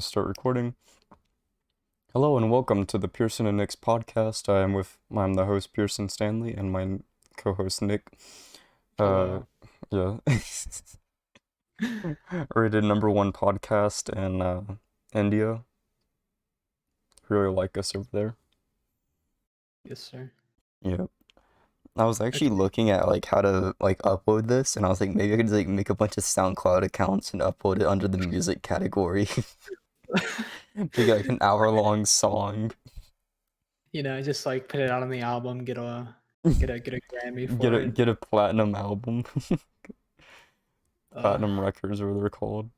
start recording. Hello and welcome to the Pearson and Nick's podcast. I'm the host Pearson Stanley and my co-host Nick. Uh, Hello. yeah, rated #1 podcast in India. Really like us over there. Yes, sir. Yeah. I was actually Okay. looking at like how to like upload this, and I was like maybe I could just like make a bunch of SoundCloud accounts and upload it under the music category. Make it like an hour-long song. Just like put it out on the album, get a Grammy Get for a it. get a platinum album. Uh, Platinum Records or what they're called.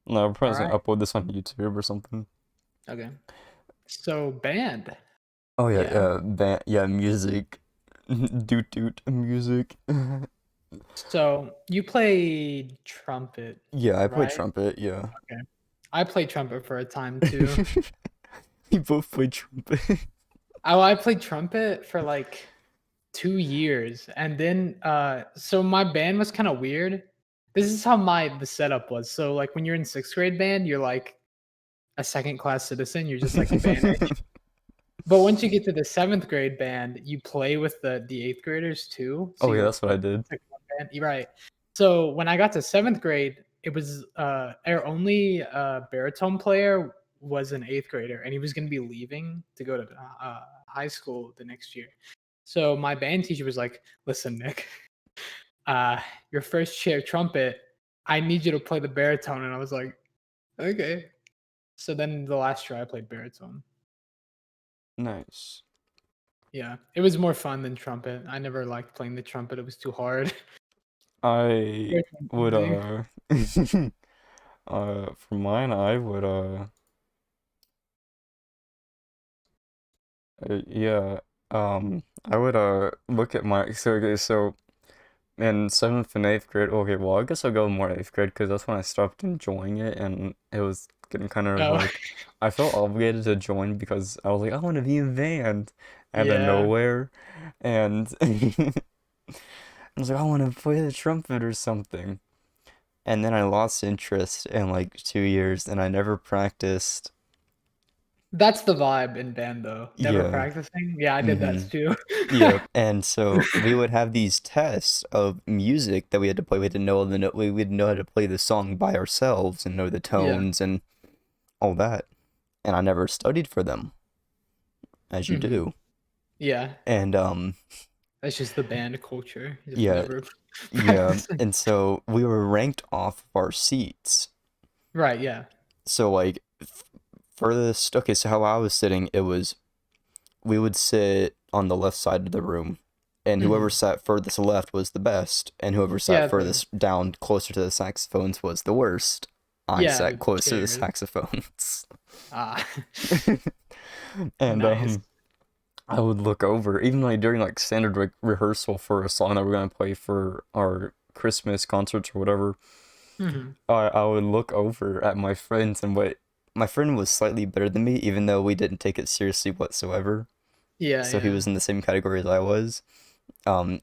No, I'm probably all just right. gonna upload this on YouTube or something. Okay. So band. Oh yeah, Yeah. music. Doot doot music. So you play trumpet, Yeah, I play right? trumpet, yeah. Okay. I played trumpet for a time too. We both play trumpet. I played trumpet for like 2 years, and then so my band was kind of weird. This is how the setup was. So like when you're in sixth grade band, you're like a second class citizen. You're just like a band. But once you get to the seventh grade band, you play with the eighth graders too. So Oh you yeah, like that's what I did. pick one band. You're right. So when I got to seventh grade, it was our only baritone player was an eighth grader, and he was going to be leaving to go to high school the next year. So my band teacher was like, "Listen, Nick, uh, your first chair trumpet, I need you to play the baritone." And I was like, "Okay." So then the last year I played baritone. Nice. Yeah, it was more fun than trumpet. I never liked playing the trumpet, it was too hard. I Baritone would easy. for mine I would yeah, I would look at my so in seventh and eighth grade, okay, well, I guess I'll go more eighth grade because that's when I stopped enjoying it, and it was getting kind of Oh, like I felt obligated to join because I was like, I want to be in band out of yeah. nowhere, and I was like, I want to play the trumpet or something, and then I lost interest in like 2 years, and I never practiced. That's the vibe in band though, never Yeah. practicing. Yeah, I did that Mm-hmm. too. Yep. And so we would have these tests of music that we had to play. We had to know the note. We would know how to play the song by ourselves and know the Yeah. tones and all that. And I never studied for them, as you Mhm. do. Yeah, And that's just the band culture, just yeah, never yeah. practicing. And so we were ranked off of our seats. Right, yeah. So like furthest. Okay, so how I was sitting, it was we would sit on the left side of the room, and whoever Mhm. sat furthest left was the best, and whoever sat Yeah, the furthest down closer to the saxophones was the worst. I yeah, sat the close to the chairs. saxophones. Ah, And nice. I would look over, even like during like standard rehearsal for a song that we're gonna play for our Christmas concerts or whatever. Mhm. I would look over at my friends, and what my friend was slightly better than me, even though we didn't take it seriously whatsoever. Yeah, So he yeah. was in the same category as I was. And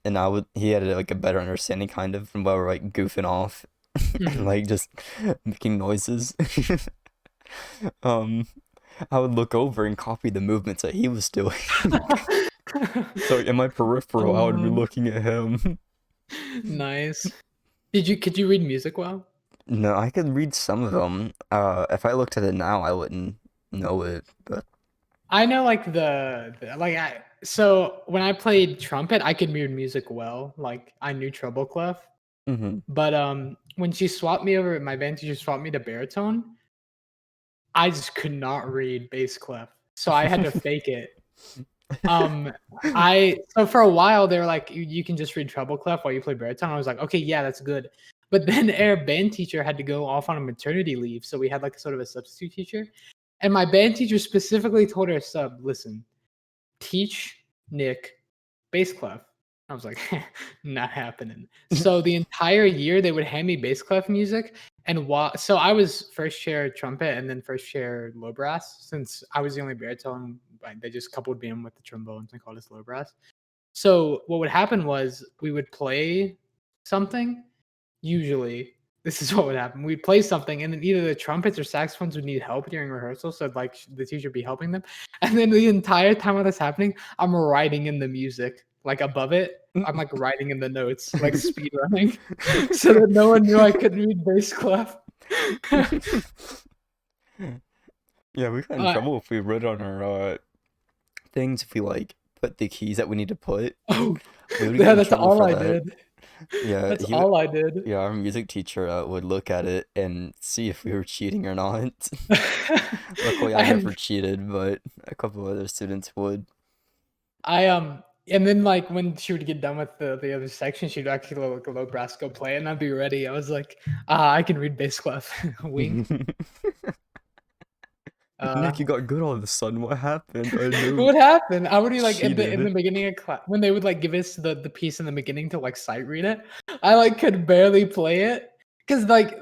he had like a better understanding kind of from while we're like goofing off and Mhm. like just making noises. Um, I would look over and copy the movements that he was doing. So in my peripheral, I would be Oh, looking at him. nice. Could you read music well? No, I could read some of them. If I looked at it now, I wouldn't know it. But I know like like I so when I played trumpet, I could read music well. Like I knew treble clef. hmm But when she swapped me over, my band teacher swapped me to baritone, I just could not read bass clef. So I had to fake it. Um I so for a while they were like, you can just read treble clef while you play baritone. I was like, okay, yeah, that's good. But then our band teacher had to go off on a maternity leave. So we had like a sort of a substitute teacher. And my band teacher specifically told our sub, listen, teach Nick bass clef. I was like, not happening. So the entire year they would hand me bass clef music, and so I was first chair trumpet and then first chair low brass. Since I was the only baritone, they just coupled me in with the trombones and called us low brass. So what would happen was we would play something usually, this is what would happen. We'd play something, and then either the trumpets or saxophones would need help during rehearsal, so like the teacher would be helping them. And then the entire time while that's happening, I'm writing in the music, like above it. I'm like writing in the notes, like speed running, so that no one knew I couldn't read bass clef. Yeah, we got in Uh, trouble if we wrote on our things if we like put the keys that we need to put. oh, We would get yeah, in that's trouble all for I that. did. Yeah, That's all I did. yeah, our music teacher would look at it and see if we were cheating or not. Luckily, I And never cheated, but a couple other students would. and then like when she would get done with the other section, she'd actually like a low brass go play it, and I'd be ready. I was like, I can read bass clef. Wink. Nick, you got good all of a sudden. What happened? I knew What happened? I would be like in the cheated. beginning of class when they would like give us the piece in the beginning to like sight read it. I like could barely play it because like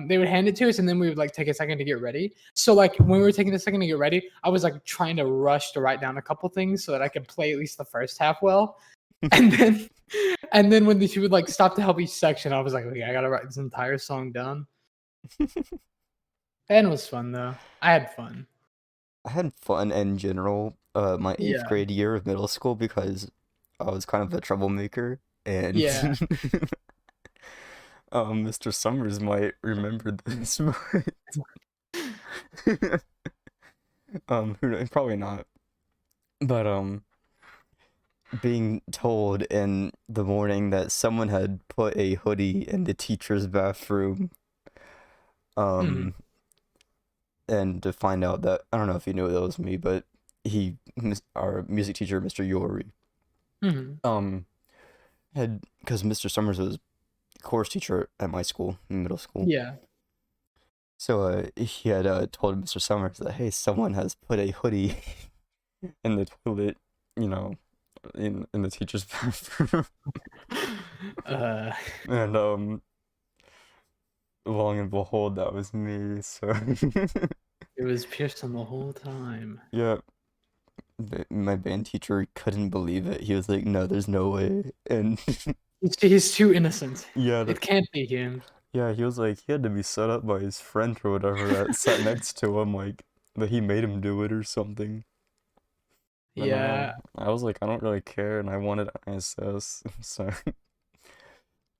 they would hand it to us and then we would like take a second to get ready. So like when we were taking a second to get ready, I was like trying to rush to write down a couple things so that I could play at least the first half well. And then when she would like stop to help each section, I was like, okay, I gotta write this entire song down. And it was fun though. I had fun. I had fun in general, my eighth Yeah. grade year of middle school because I was kind of a troublemaker, and Yeah. Mr. Summers might remember this, but probably not. But being told in the morning that someone had put a hoodie in the teacher's bathroom, Mhm. um, and to find out that I don't know if you knew that was me, but our music teacher, Mr. Yori, Mhm. had because Mr. Summers was course teacher at my school in middle school. Yeah. So he had told Mr. Summers that hey, someone has put a hoodie in the toilet, you know, in the teacher's bathroom, Uh, and long and behold, that was me. So it was Pearson the whole time. yeah, my band teacher couldn't believe it. He was like, "No, there's no way," and He's too innocent. yeah, It can't be him. yeah, he was like he had to be set up by his friend or whatever that sat next to him, like that he made him do it or something. And Yeah. I was like, I don't really care, and I wanted ISS, so I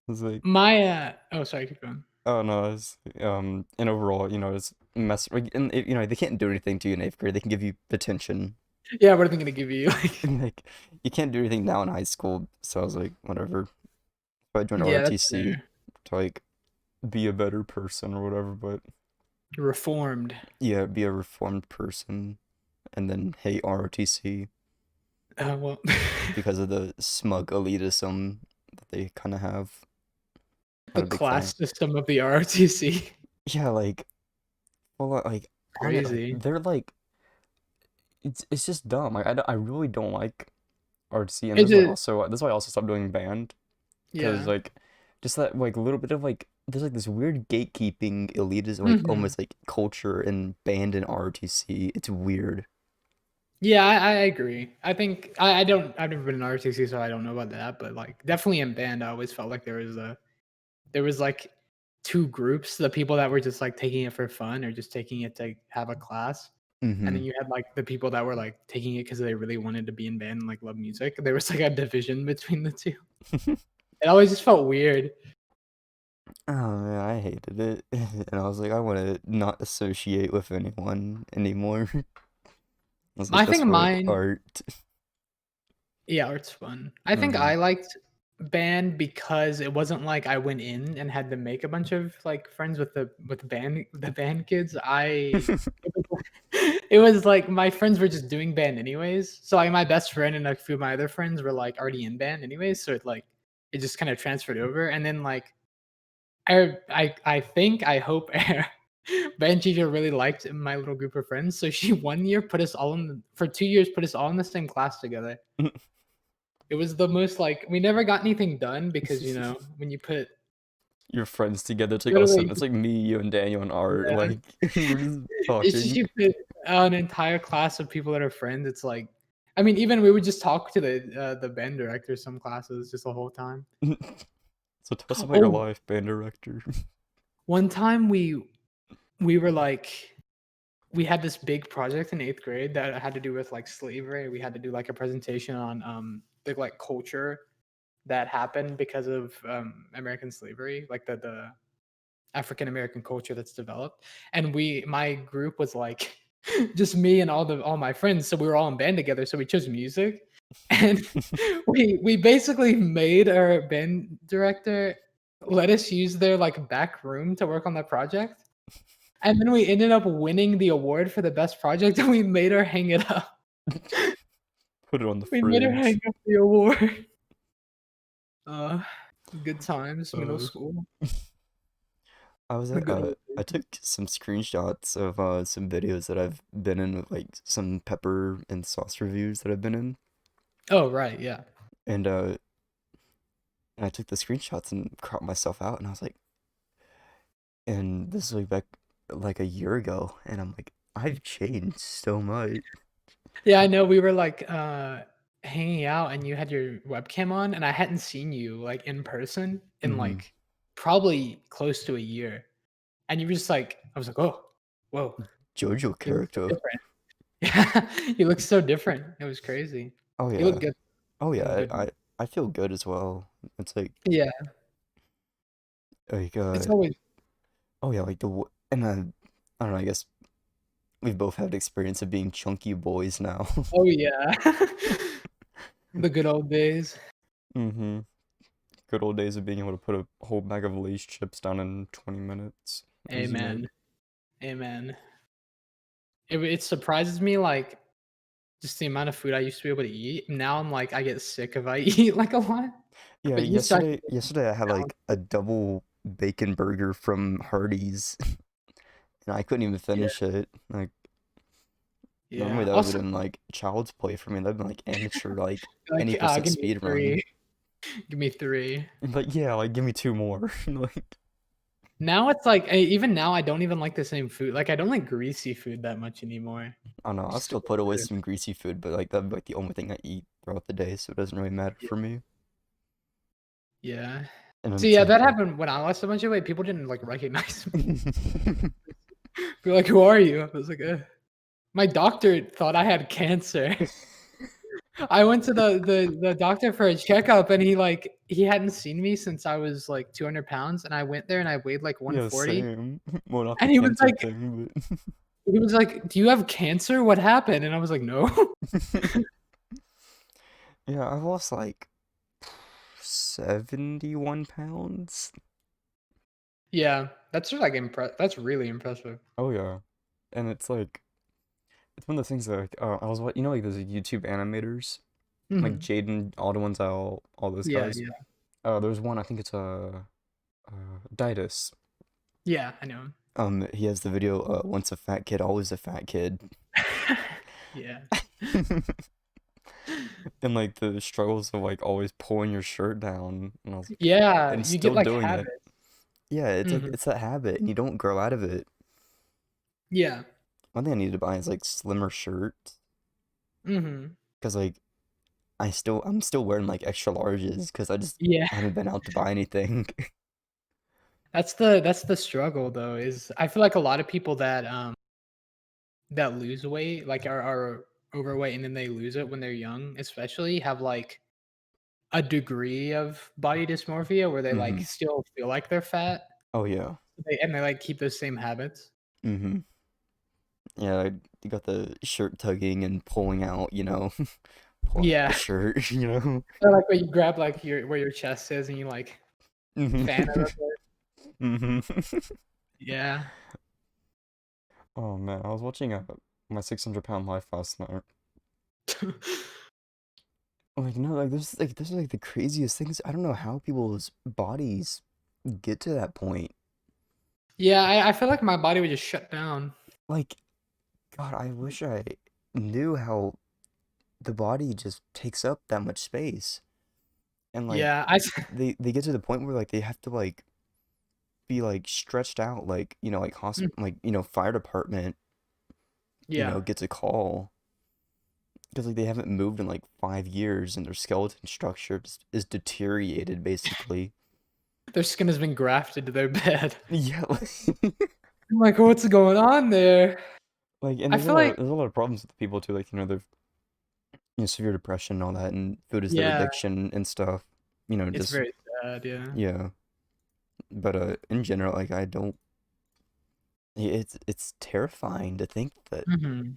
was like, My oh sorry, keep going. oh no, it's and overall, it's mess like, and they can't do anything to you in eighth grade. They can give you detention, Yeah, what are they gonna give you? Like, and like you can't do anything now in high school. So I was like, whatever. So I joined yeah, that's ROTC fair. to like be a better person or whatever, but Reformed. yeah, be a reformed person, and then hate ROTC Well, because of the smug elitism that they kind of have. the Not a big fan class of. system of the ROTC. Yeah, like, well, like, like Crazy. they're like, it's just dumb. Like, I really don't like ROTC, and Is it? this is why I also stopped doing band because Yeah. like, just that like little bit of like, there's like this weird gatekeeping elitism, like Hmm. almost like culture and band and ROTC. It's weird. Yeah, I agree. I think I don't. I've never been in ROTC, so I don't know about that. But like, definitely in band, I always felt like there was like two groups: the people that were just like taking it for fun or just taking it to have a class, and Mm-hmm. then you had like the people that were like taking it because they really wanted to be in band and like love music. There was like a division between the two. It always just felt weird. Oh man, I hated it, and I was like, I want to not associate with anyone anymore. I was like, I that's think for like mine, art. yeah, art's fun. I think Mm-hmm. I liked band because it wasn't like I went in and had to make a bunch of like friends with the band kids. It was, it was like my friends were just doing band anyways. So like my best friend and a few of my other friends were like already in band anyways. So it just kind of transferred over. And then like I think I hope band teacher really liked my little group of friends. So she one year put us all in for 2 years put us all in the same class together. It was the most like we never got anything done because when you put Your friends together. It's like, oh, so literally it's like me, you, and Daniel and Art. yeah, Like we're just it's just talking. you put an entire class of people that are friends. It's like I mean, even we would just talk to the band director some classes just the whole time. So tell us about your Oh, life, band director. one time we were like we had this big project in 8th grade that had to do with like slavery. We had to do like a presentation on the like culture that happened because of American slavery, like the African American culture that's developed. And my group was like just me and all my friends. So we were all in band together. So we chose music, and we basically made our band director let us use their like back room to work on the project. And then we ended up winning the award for the best project, and we made her hang it up. Put it on the We made her hang fridge. up the award. Uh, good times, middle Uh, school. I was The at good old I days. took some screenshots of some videos that I've been in with like some pepper and sauce reviews that I've been in, Oh, right, yeah. and I took the screenshots and cropped myself out, and I was like, and this is like back like a year ago, and I'm like, I've changed so much. Yeah, I know we were, like, hanging out and you had your webcam on, and I hadn't seen you, like, in person in, Mm-hmm. like, probably close to a year, and you were just like I was like, "Oh, whoa, JoJo you look so character. different." Yeah, you look so different. It was crazy. Oh You look yeah. good. Oh You look yeah. good. I feel good as well. It's Yeah, like it's always oh yeah, like and I don't know, I guess we've both had experience of being chunky boys now. oh, yeah. The good old days. Mm-hmm. Good old days of being able to put a whole bag of Lay's chips down in 20 minutes. Easy Amen. mode. Amen. It surprises me, like, just the amount of food I used to be able to eat. Now I'm like, I get sick if I eat, like, a lot, Yeah, but used to actually yesterday I had balance like a it. double bacon burger from Hardee's and I couldn't even Yeah, finish it. Like normally yeah. that would have Also, been like child's play for me. That'd been like amateur like any like, percent give me speed run. 3. Give me 3. But yeah, like give me two more. Like Now it's like even now, I don't even like the same food. Like, I don't like greasy food that much anymore. I don't know, I'll Just still too put away good. some greasy food, but like that'd be like the only thing I eat throughout the day, so it doesn't really matter Yeah. for me. Yeah. And then So, it's yeah, like that happened when I lost a bunch of weight. People didn't, like, recognize me. They're like, "Who are you?" I was like, My doctor thought I had cancer." I went to the doctor for a checkup, and he hadn't seen me since I was, like, 200 pounds, and I went there and I weighed, like, Yeah, 140, same. Well, not the and he was cancer like thing, he was like, "Do you have cancer? What happened?" And I was like, "No." but yeah, I've lost like 71 pounds. Yeah, that's really impressive. Oh yeah. And it's like it's one of the things that like, I was what you know like those YouTube animators like Mhm. Jaden, all the ones all those Yeah, guys. yeah. There's one I think it's Ditus. Yeah, I know. He has the video once a fat kid, always a fat kid. Yeah. And like the struggles of like always pulling your shirt down and I was like Yeah, and you get, still like, doing it. habits. Yeah, it's like Mhm. it's that habit and you don't grow out of it. Yeah. One thing I need to buy is like slimmer shirts Mhm. because like I'm still wearing like extra larges because I just Yeah. haven't been out to buy anything. That's the struggle, though, is I feel like a lot of people that lose weight, like, are overweight and then they lose it when they're young, especially, have, like, a degree of body dysmorphia where they, like, Hmm. still feel like they're fat, Oh yeah. and they, like, keep those same habits. Hmm. Yeah, you got the shirt tugging and pulling out, pulling out the Yeah. shirt, you know. Or, like, where you grab, like, where your chest is and you, like, fan it Hmm. a bit. Hmm. Yeah. Oh man, I was watching my 600-pound life last night. Like no, like this is like the craziest things. I don't know how people's bodies get to that point. Yeah, I feel like my body would just shut down. Like God, I wish I knew how the body just takes up that much space. And like Yeah, they get to the point where like they have to like be like stretched out like, like Mm, hospital like, fire department, yeah. gets a call because like they haven't moved in like 5 years and their skeleton structure is deteriorated basically. their skin has been grafted to their bed. Yeah, I'm like, what's going on there? and I feel like, there's a lot of problems with people too, like, they've, severe depression and all that, and food is their yeah, addiction and stuff, it's just, very sad. Yeah. yeah. But, in general, like, I don't, it's terrifying to think that Hmm.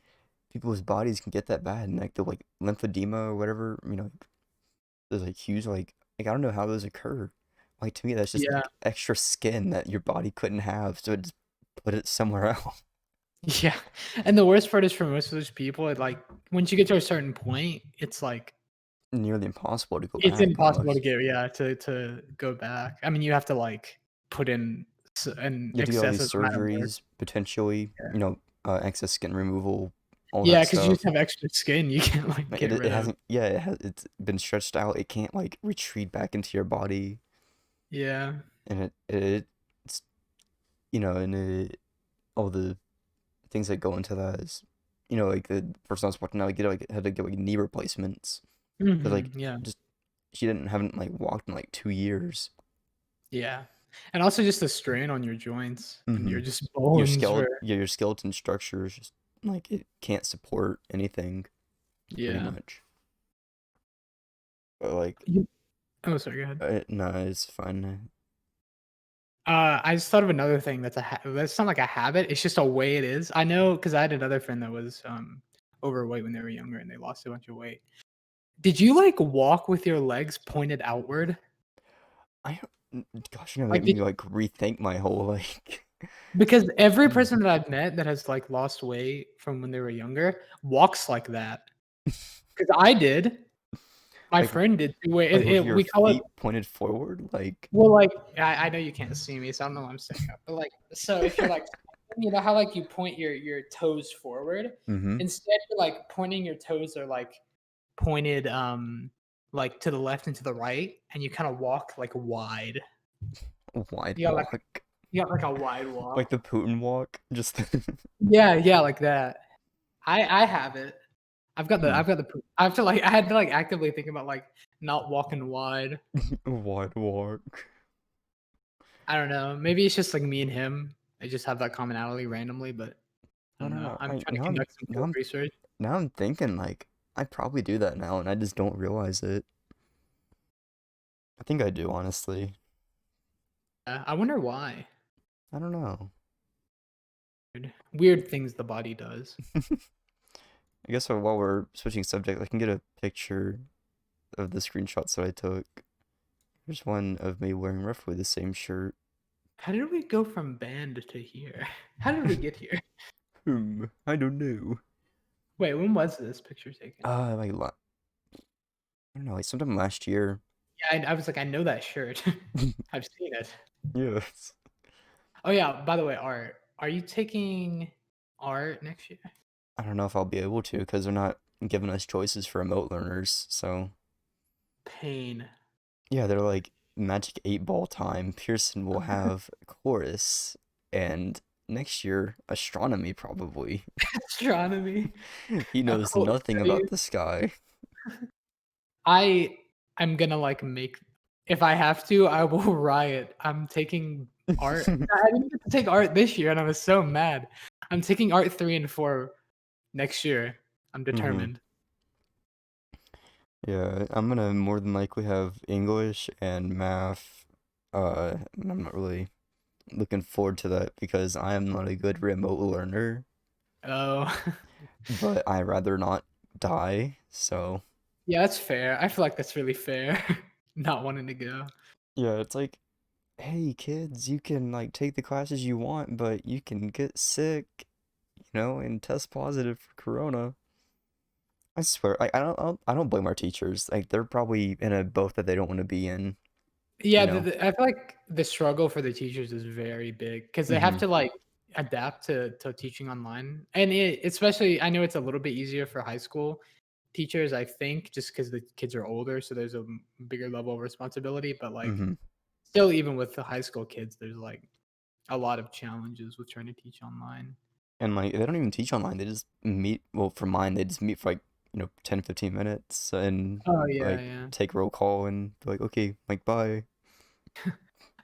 people's bodies can get that bad, and, like, the, like, lymphedema or whatever, there's, like, huge, I don't know how those occur. Like, to me, that's just, Yeah. like, extra skin that your body couldn't have, so it just put it somewhere else. Yeah. And the worst part is for most of those people, once you get to a certain point, it's like Nearly impossible to go it's back, impossible to almost. get, yeah, to go back. I mean, you have to like put in an You have to get all these excessive amount of work. surgeries, potentially, Yeah. excess skin removal, all that Yeah, because you just stuff. have extra skin you can't like Like, get it rid of. hasn't, yeah, it's been stretched out. It can't, like, retreat back into your body, Yeah. and it's, and all the things that go into that is, like, the person I was watching now, had to get, like, knee replacements. 'Cause, like, Yeah. just, she haven't, like, walked in, like, 2 years. Yeah. And also just the strain on your joints and Mm-hmm. your just bones for Your skeleton structure is just, like, it can't support anything, pretty yeah. much. But, like, You oh, sorry, go ahead. no, it's fine. I just thought of another thing that's not like a habit, it's just a way it is. I know because I had another friend that was, overweight when they were younger and they lost a bunch of weight. Did you, like, walk with your legs pointed outward? I gosh, you're gonna Like, make me, did like, rethink my whole, like, because every person that I've met that has, like, lost weight from when they were younger walks like that. Because I did. My like, friend did too. Wait, with your we call it feet pointed forward, like, well, like, I know you can't see me, so I don't know why I'm saying that, but, like, so if you're, like, you know how, like, you point your toes forward? mm-hmm, Instead, you're, like, pointing your toes are, like, pointed, like, to the left and to the right, and you kinda walk, like, wide. wide You got, like walk, you got, like, a wide like walk. the Putin walk, just Yeah, yeah, like that. I have it. hmm, I have to, like I had to, like, actively think about, like, not walking wide. wide walk. I don't know. Maybe it's just, like, me and him. I just have that commonality randomly, but I I don't don't know. know. I'm I trying to conduct some now field research. I'm thinking, like, I probably do that now, and I just don't realize it. I think I do, honestly. I wonder why. I don't know. Weird things the body does. I guess while we're switching subject, I can get a picture of the screenshots that I took. There's one of me wearing roughly the same shirt. How did we go from band to here? How did we get here? I don't know. Wait, when was this picture taken? Like, I don't know, like sometime last year. Yeah, I was like, "I know that shirt. I've seen it." Yes. Oh, yeah, by the way, art. Are you taking art next year? I don't know if I'll be able to because they're not giving us choices for remote learners. So, Pain. yeah, they're like Magic 8 Ball time. Pearson will have chorus, and next year, astronomy probably. Astronomy. He knows Occult nothing about studies. the sky. I am gonna, like, make if I have to, I will riot. I'm taking art. I didn't get to take art this year, and I was so mad. I'm taking art 3 and 4 next year. I'm hmm determined. Yeah, I'm gonna more than likely have English and math. I'm not really looking forward to that because I am not a good remote learner, Oh. but I rather not die. So, Yeah, that's fair. I feel like that's really fair, not wanting to go. yeah, it's like, hey kids, you can like take the classes you want, but you can get sick, and test positive for corona. I swear, like I don't blame our teachers. Like they're probably in a boat that they don't want to be in, you Yeah, know. I feel like the struggle for the teachers is very big because they have hmm to, like, adapt to teaching online, and especially I know it's a little bit easier for high school teachers, I think, just because the kids are older, so there's a bigger level of responsibility, but, like, hmm still, even with the high school kids, there's, like, a lot of challenges with trying to teach online. And like they don't even teach online. They just meet. Well, for mine, they just meet for like 10, 15 minutes and Oh, yeah, like yeah. take roll call and be like, okay, like bye.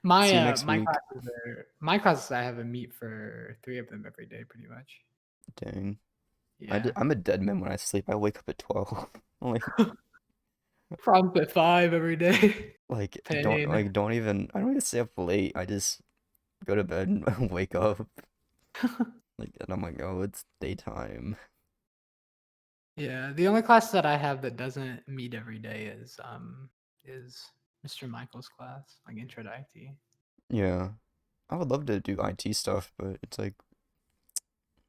See you My next my week. classes I have a meet for 3 of them every day pretty much. Dang. Yeah. I'm a dead man when I sleep. I wake up at 12. Like, Problems at 5 every day. Pain. I don't even stay up late. I just go to bed and wake up. Like, and I'm like, oh, it's daytime. Yeah, the only class that I have that doesn't meet every day is Mr. Michael's class, like Intro to IT. Yeah. I would love to do IT stuff, but it's like,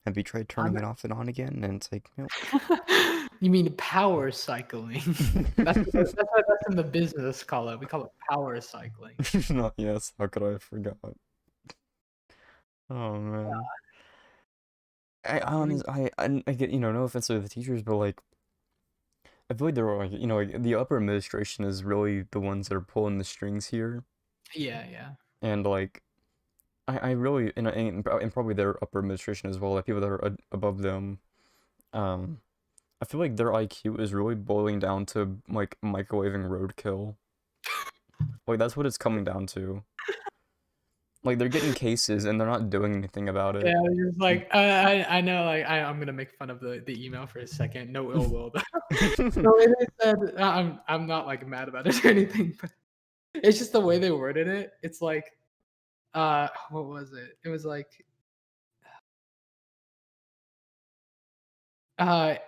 have you tried turning I'm it off and on again? And it's like, nope. You mean power cycling? That's in the business call it. We call it power cycling. Not yes. How could I have forgot? Oh man. What do you I get, no offense to the teachers, but like, I feel like they're like, like the upper administration is really the ones that are pulling the strings here. Yeah, yeah. And like, I really, and probably their upper administration as well, like people that are above them, um, I feel like their IQ is really boiling down to like microwaving roadkill. Like that's what it's coming down to. Like they're getting cases and they're not doing anything about Yeah, it. just like I know like I'm gonna make fun of the email for a second. No ill will. But the way they said I'm not like mad about it or anything, but it's just the way they worded it. It's like what was it? It was like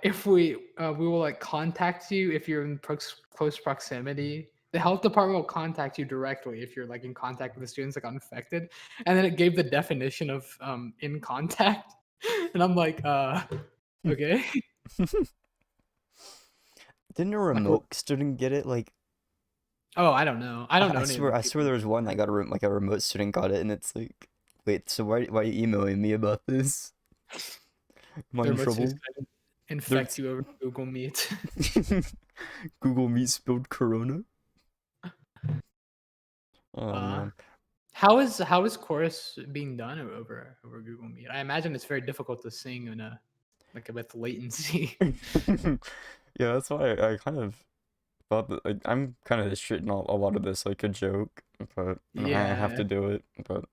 if we will like contact you if you're in close proximity. The health department will contact you directly if you're like in contact with the students that got infected. And then it gave the definition of in contact. And I'm like, okay. Didn't a Like, remote student get it? Like, oh, I don't know. I don't know any of the I swear people. there was one that got like a remote student got it, and it's like, wait, so why are you emailing me about this? Am I Their in remote trouble? students can infect There's you over Google Meet. Google Meet spilled Corona. Oh uh, man. how is chorus being done over Google Meet? I imagine it's very difficult to sing in a like with latency. Yeah, that's why I kind of thought that like, I'm kind of just treating a lot of this like a joke, but I have Yeah. to do it. But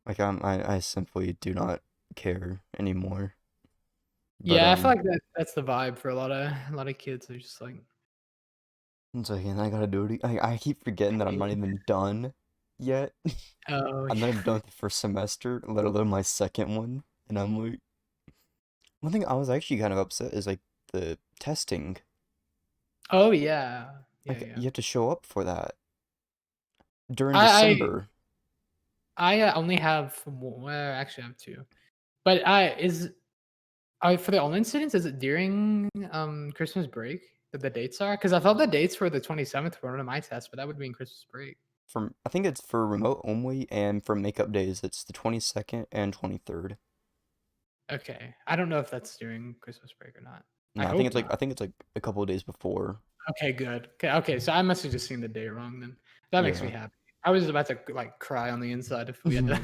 like I simply do not care anymore. But Yeah, I feel like that's the vibe for a lot of kids. They're just like, it's like, and I gotta do it. I keep forgetting that I'm not "Hey." even done yet. Oh, I'm not yeah. even done with the first semester, let alone my second one. And I'm like, one thing I was actually kind of upset is like the testing. Oh, yeah. Yeah, Like yeah. you have to show up for that during I December. only have well, actually I have 2. But for the online students, is it during Christmas break that the dates are? Because I thought the dates were the 27th for one of my tests, but that would be in Christmas break. From I think it's for remote only, and for makeup days, it's the 22nd and 23rd. Okay. I don't know if that's during Christmas break or not. I No, hope not. I think it's like a couple of days before. Okay, good. Okay, so I must have just seen the date wrong then. That makes me Yeah. happy. I was about to like cry on the inside if we had to go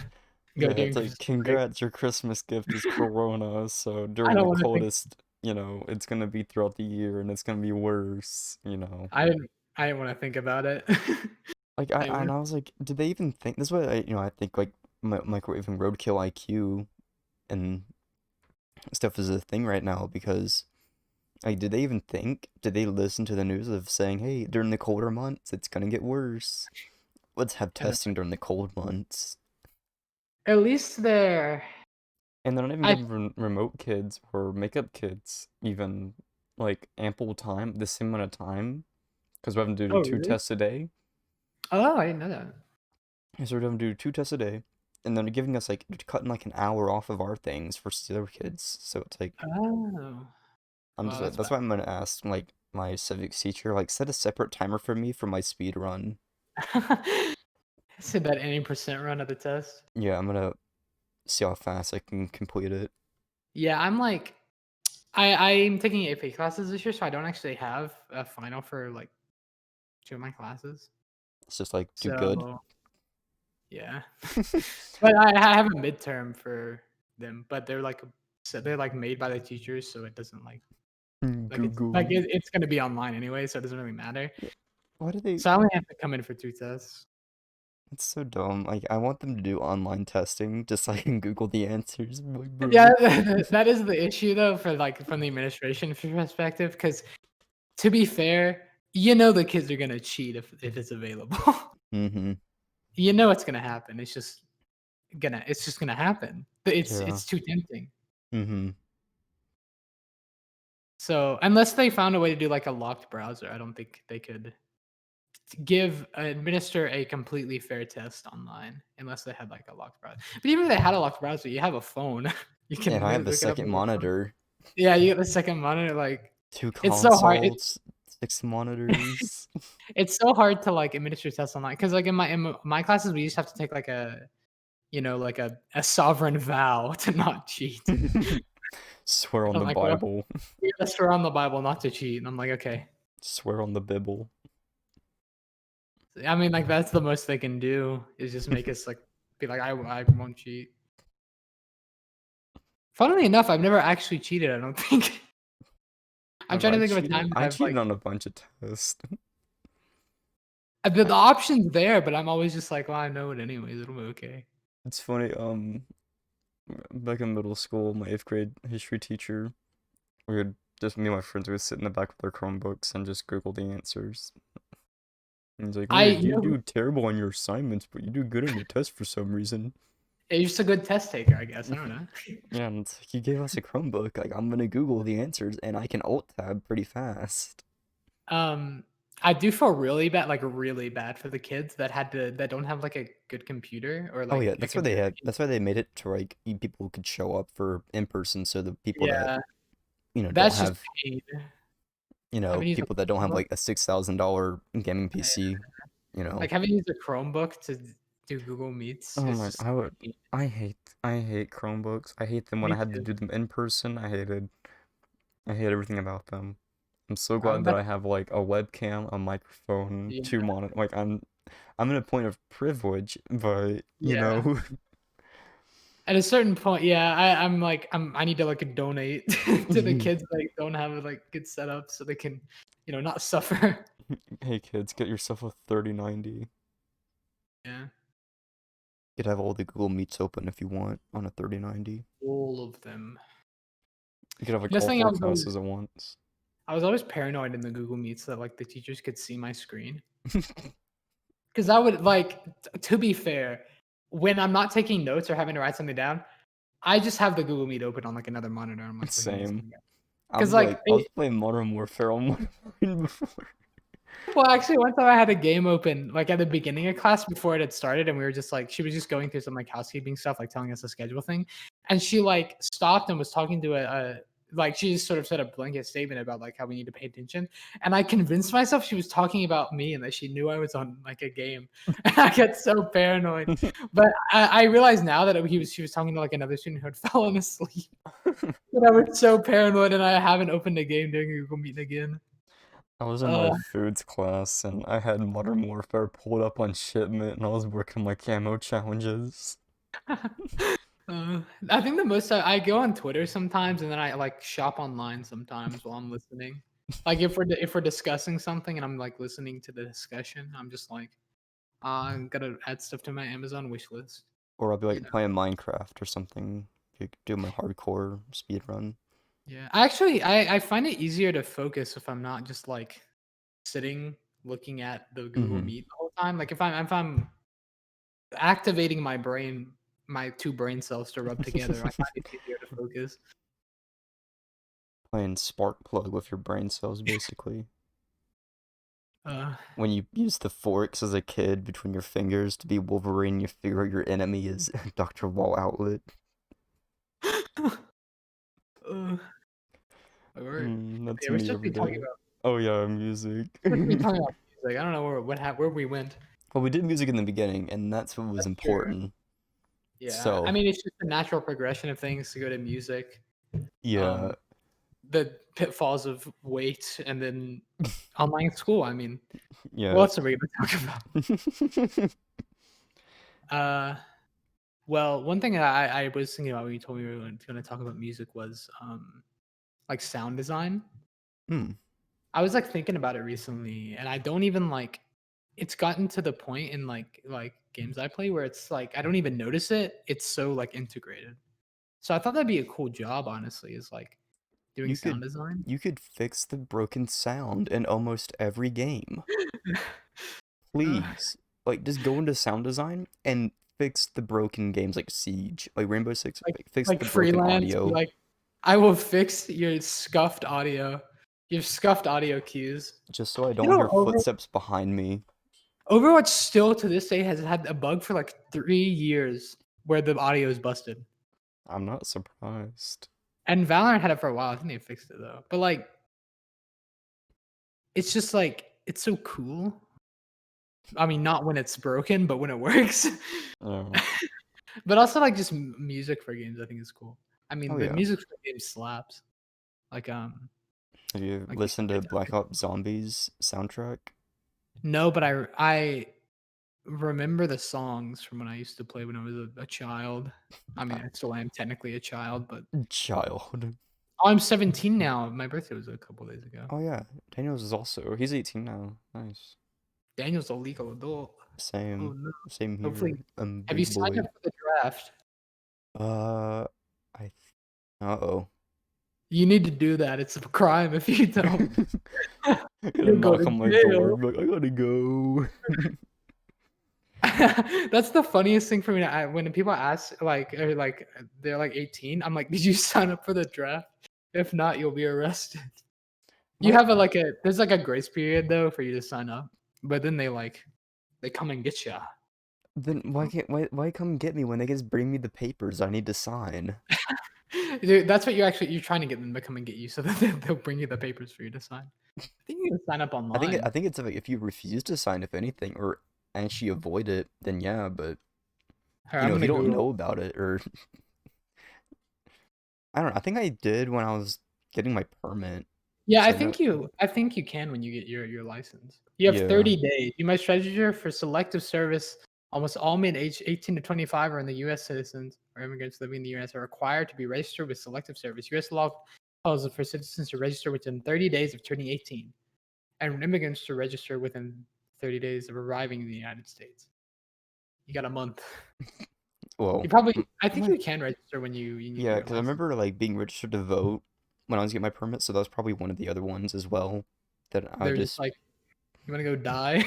Yeah, it's during like Christmas break. congrats, your Christmas gift is Corona, so I during don't the want to think. coldest, it's gonna be throughout the year and it's gonna be worse. I didn't. I didn't want to think about it. Like I and would. I was like, did they even think this way? I think like microwaving roadkill IQ and stuff is a thing right now because like, did they even think? Did they listen to the news of saying, hey, during the colder months, it's gonna get worse. Let's have I don't testing during the cold months. At least they're. And they're not even I. giving remote kids or makeup kids even like ample time, the same amount of time, because we're having to do Oh, two really? tests a day. Oh, I didn't know that. So we're having to do two tests a day, and then they're giving us like cutting like an hour off of our things for the other kids. So it's like Oh, I'm well, just that's that's bad. why I'm gonna ask like my civics teacher like set a separate timer for me for my speed run. Said that any percent run of the test. Yeah, I'm gonna see how fast I can complete it. Yeah, I'm like, I'm taking AP classes this year, so I don't actually have a final for like 2 of my classes. It's just like do good. So yeah, but I have a midterm for them, but they're like made by the teachers, so it doesn't Google. it's gonna be online anyway, so it doesn't really matter. Yeah. Why do they? So I only have to come in for 2 tests. It's so dumb. Like, I want them to do online testing just so I can Google the answers. I'm like, Yeah, bro. that is the issue though for like from the administration perspective. Because to be fair, you know the kids are gonna cheat if it's available. Mm-hmm. You know it's gonna happen. It's just gonna happen. Yeah. It's too tempting. Mm-hmm. So unless they found a way to do like a locked browser, I don't think they could administer a completely fair test online unless they had like a locked browser. But even if they had a locked browser, you have a phone. You And can I have the look it up second on your phone. monitor, Yeah, you get the second monitor. Like, two it's so hard. consoles, 6 monitors. It's so hard to like administer tests online because like in my classes we used to have to take like like a sovereign vow to not cheat. Swear on I'm the like, well, Bible. we gotta swear on the Bible not to cheat. And I'm like, okay. Swear on the Bible. I mean, like that's the most they can do is just make us like be like, I won't cheat. Funnily enough, I've never actually cheated. I don't think. I'm Have trying I to think of a cheated? time that I I've cheated like on a bunch of tests. the option's there, but I'm always just like, well, I know it anyways. It'll be okay. It's funny, back in middle school, my 8th grade history teacher, we would just me and my friends would sit in the back with our Chromebooks and just Google the answers. And he's like, I "Weird, you you know do terrible on your assignments, but you do good on your tests for some reason." you're just a good test taker, I guess. I don't know. Yeah, and it's like you gave us a Chromebook, like I'm gonna Google the answers and I can alt tab pretty fast. Um, I do feel really bad for the kids that don't have like a good computer or Oh like yeah, a that's why they computer. had that's why they made it to like people could show up for in person so the people that, Yeah, don't that's just have, pain. Having to use a people that don't have Chromebook, like a $6,000 gaming PC, you know. like having to use a Chromebook to do Google Meets Oh is my, just like pain. I hate Chromebooks. I hate them when Me I had to too. do them in person. I hate everything about them. I'm so glad that That's I have like a webcam, a microphone, yeah, two monitor. Like I'm in a point of privilege, but yeah. At a certain point, yeah, I'm like I need to like donate to the kids that like, don't have like good setup so they can, not suffer. Hey kids, get yourself a 3090. Yeah, You could have all the Google Meets open if you want on a 3090. all of them. You could have like This all thing I four was always classes at once. I was always paranoid in the Google Meets that like the teachers could see my screen. Because I would like to be fair, when I'm not taking notes or having to write something down, I just have the Google Meet open on like another monitor. I'm like looking at Same. something. Because I was playing Modern Warfare on my phone before. well, actually, one time I had a game open like at the beginning of class before it had started, and we were just like, she was just going through some like housekeeping stuff, like telling us the schedule thing, and she like stopped and was talking to like she just sort of said a blanket statement about like how we need to pay attention, and I convinced myself she was talking about me and that she knew I was on like a game, and I got so paranoid. But I realize now that she was talking to like another student who had fallen asleep. But I was so paranoid, and I haven't opened a game during a Google Meet again. I was in my Uh, foods class and I had Modern Warfare pulled up on shipment and I was working my camo challenges. I think the most I go on Twitter sometimes, and then I like shop online sometimes while I'm listening. Like if we're discussing something and I'm like listening to the discussion, I'm just like, I'm gonna add stuff to my Amazon wish list. Or I'll be You like know? playing Minecraft or something. Do my hardcore speed run. Yeah. I actually I find it easier to focus if I'm not just like sitting looking at the Google Mm-hmm. Meet the whole time. Like if I'm activating my brain, my two brain cells to rub together, I find it easier to focus. Playing spark plug with your brain cells basically. Uh, When you use the forks as a kid between your fingers to be Wolverine, you figure your enemy is Dr. Wall Outlet. uh, we're That's yeah, we're me supposed to every be talking day. about Oh yeah, music. music. I don't know where we went. Well, we did music in the beginning, and that's what was That's true. important. Yeah, I So, mean, it's just a natural progression of things to go to music. yeah, Um, the pitfalls of weight and then online school. I mean, what yeah. else are we gonna talk about? Uh, well, one thing that I was thinking about when you told me we were gonna talk about music was like sound design. Hmm. I was like thinking about it recently, and I don't even like. It's gotten to the point in like games I play where it's like I don't even notice it. It's so like integrated. So I thought that'd be a cool job, honestly, is like doing You sound could design. you could fix the broken sound in almost every game. Uh, Please. Like just go into sound design and fix the broken games like Siege, like Rainbow Six, like fix like the broken freelance, be audio like, I will fix your scuffed audio, your scuffed audio cues. just so I You don't know, hear footsteps behind me. Overwatch still to this day has had a bug for like 3 years where the audio is busted. I'm not surprised. And Valorant had it for a while. I think they fixed it though. But like, it's just like it's so cool. I mean, not when it's broken, but when it works. Oh, But also like just music for games, I think is cool. I mean, oh the yeah. music for games slaps. Like Have you like listened to Black Ops Zombies soundtrack? no, but I remember the songs from when I used to play when I was a child. I mean, I still am technically a child, but Child. I'm 17 now. My birthday was a couple days ago. Oh yeah, Daniels is also he's 18 now. Nice. Daniel's a legal adult. Oh Same. no. Same here. Hopefully, have you Big signed boy. up for the draft? Uh, I. Uh-oh. You need to do that. It's a crime if you don't. Gonna You'll go knock to on my door. jail. Be like, I gotta go. That's the funniest thing for me. When people ask, like, or like they're like 18, I'm like, did you sign up for the draft? If not, you'll be arrested. You My, have there's like a grace period though for you to sign up, but then they come and get you. then why come get me when they just bring me the papers I need to sign? Dude, that's what you're trying to get them to come and get you, so that they'll bring you the papers for you to sign. I think you can sign up I online. think it's like if you refuse to sign, if anything, or actually avoid it, then yeah. But Here, you I'm know, if gonna you don't Google. know about it, or I don't know. I think I did when I was getting my permit. Yeah, So I know. I think you can when you get your license. You have Yeah. 30 days. You must register for selective service. Almost all men aged 18 to 25 are in the U.S. citizens or immigrants living in the U.S. are required to be registered with selective service. U.S. law calls for citizens to register within 30 days of turning 18, and immigrants to register within 30 days of arriving in the United States. You got a month. Well, You probably, I think my you can register when you get yeah, your because I license. remember like being registered to vote when I was getting my permit, so that was probably one of the other ones as well. That I They're just just like, you want to go die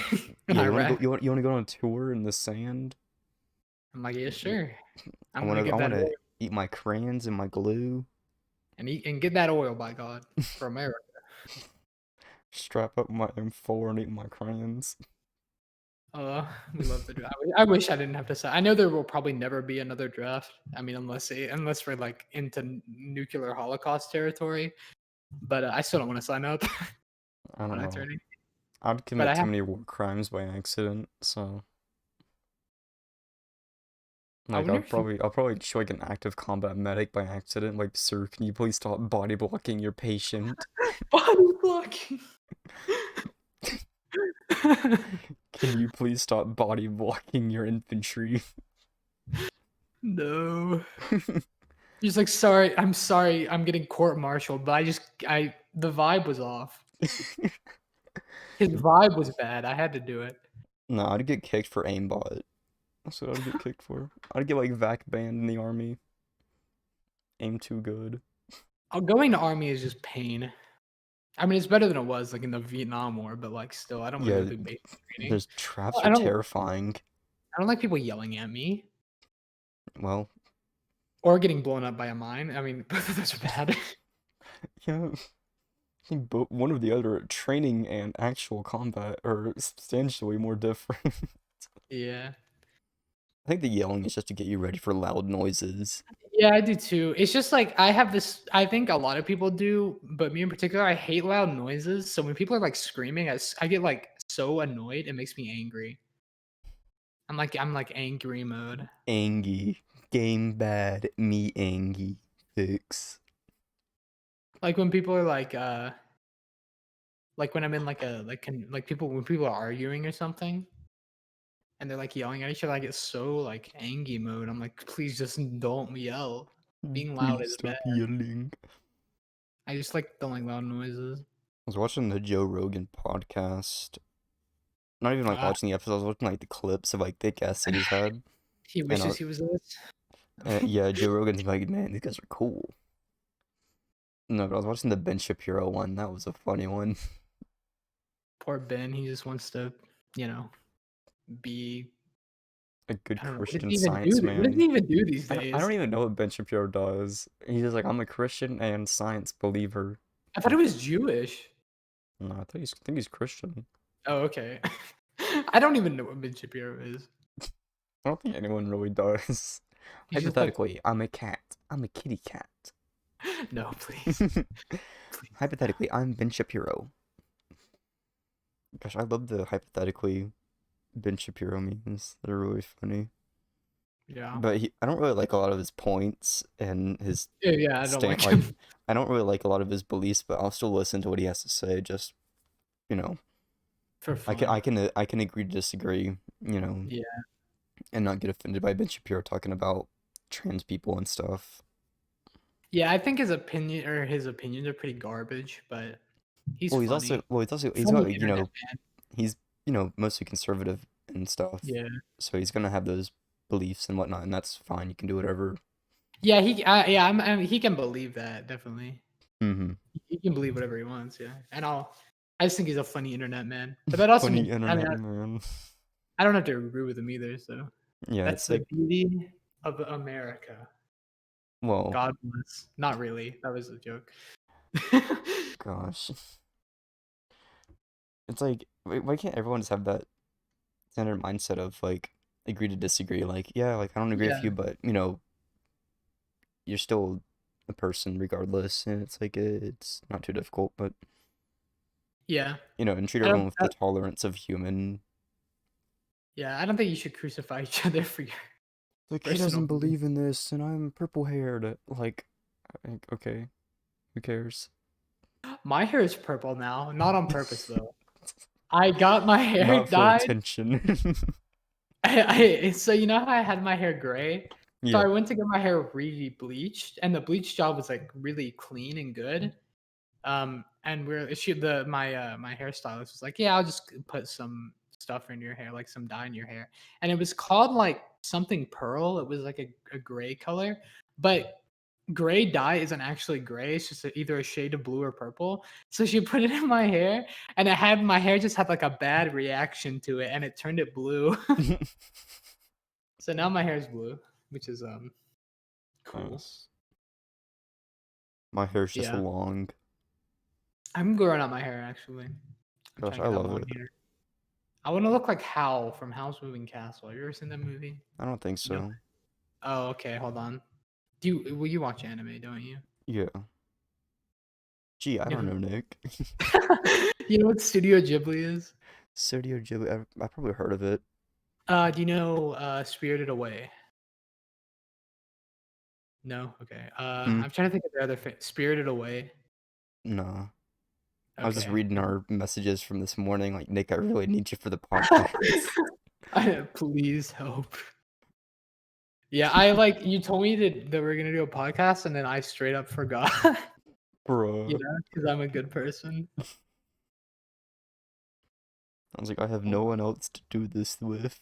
in yeah, you want to go Iraq? you want to go on a tour in the sand? I'm like, yeah, sure. I I'm want gonna to I get want that to oil eat my crayons and my glue. and eat and get that oil, by God, for America. Strap up my M4 and eat my crayons. We love the draft. I wish I didn't have to say. I know there will probably never be another draft. I mean, unless we're like into nuclear holocaust territory. But I still don't want to sign up I don't when I know. turn 18. I'd But commit I too have. many war crimes by accident, so I like wonder if you I'll probably show like an active combat medic by accident. Like, sir, can you please stop body blocking your patient? body blocking. Can you please stop body blocking your infantry? No. He's like, sorry, I'm sorry, I'm getting court-martialed, but the vibe was off. His vibe was bad. I had to do it. No, I'd get kicked for aimbot. That's what I'd get kicked for. I'd get like vac banned in the army. Aim too good. Going to army is just pain. I mean, it's better than it was like in the Vietnam War, but like still, I don't want to Yeah, go through basic training. those traps I are don't. terrifying. I don't like people yelling at me Well, or getting blown up by a mine. I mean, both of those are bad. yeah, I think both one or the other, training and actual combat, are substantially more different. Yeah. I think the yelling is just to get you ready for loud noises. Yeah, I do too. It's just like I have this. I think a lot of people do, but me in particular, I hate loud noises. So when people are like screaming, I get like so annoyed. It makes me angry. I'm like angry mode. Angie. Game bad, me Angie. Fix. Like when people are like when I'm in like like people when people are arguing or something, and they're like yelling at each other, I get so like angry mode. I'm like, please just don't yell. Being loud Please is bad. stop yelling. I just like don't like loud noises. I was watching the Joe Rogan podcast not even like Uh, watching the episodes. I was watching like the clips of like the guests that he's had, he and wishes he was this. yeah, Joe Rogan's like, man, these guys are cool. No, but I was watching the Ben Shapiro one. That was a funny one. Poor Ben. He just wants to, you know, be. A good I don't know. What does Christian he even do? science What does he man. even do these I days? don't even know what Ben Shapiro does. He's just like, I'm a Christian and science believer. I thought he was Jewish. No, I think he's Christian. Oh, okay. I don't even know what Ben Shapiro is. I don't think anyone really does. He's just like, Hypothetically, I'm a cat. I'm a kitty cat. no, please, please. Hypothetically, I'm Ben Shapiro. Gosh, I love the hypothetically Ben Shapiro memes. They're really funny. Yeah. But I don't really like a lot of his points and his Yeah, I don't stand. like Like, him I don't really like a lot of his beliefs, but I'll still listen to what he has to say. Just, you know, for fun. I can agree to disagree. You know, Yeah. and not get offended by Ben Shapiro talking about trans people and stuff. Yeah, I think his opinions are pretty garbage, but he's funny. He's Funny got like, internet. he's mostly conservative and stuff, Yeah. so he's gonna have those beliefs and whatnot, and that's fine. You can do whatever. Yeah, he can believe that, definitely. Mm-hmm. He can believe whatever he wants, yeah. I just think he's a funny internet man. But that also Funny means, internet man. I don't have to agree with him either, so Yeah, that's it's the like, beauty of America. well, God bless. Not really. That was a joke. gosh, it's like, why can't everyone just have that standard mindset of like agree to disagree? Like, yeah, like I don't agree with Yeah. you, but you're still a person regardless, and it's like it's not too difficult, but Yeah. and treat I don't everyone with the tolerance of human. Yeah, I don't think you should crucify each other for your Like, he personal doesn't beliefs. believe in this, and I'm purple haired. Like, okay, who cares? My hair is purple now, not on purpose though. I got my hair Not for dyed. attention. So you know how I had my hair gray? So Yeah. I went to get my hair re-bleached, and the bleach job was like really clean and good. And we're she the my hairstylist was like, yeah, I'll just put some stuff in your hair, like some dye in your hair. And it was called like something pearl. It was like a gray color, but gray dye isn't actually gray. It's just either a shade of blue or purple. So she put it in my hair, and my hair just had like a bad reaction to it, and it turned it blue. So now my hair is blue, which is cool. Nice. My hair's just Yeah, long. I'm growing out my hair actually. I'm Gosh, trying I to get out love long it. hair. I want to look like Hal from Howl's Moving Castle. Have you ever seen that movie? I don't think No. so. Oh, okay. Hold on. You watch anime, don't you? Yeah. Gee, I You don't know, know, Nick. you know what Studio Ghibli is? Studio Ghibli, I probably heard of it. Do you know Spirited Away? No. Okay. Hmm. I'm trying to think of the other Spirited Away. No. I was just Okay. reading our messages from this morning. Like, Nick, I really need you for the podcast. Please help. Yeah, I like you told me that we're gonna do a podcast, and then I straight up forgot. Bruh. Because I'm a good person. I was like, I have Hold no on. one else to do this with.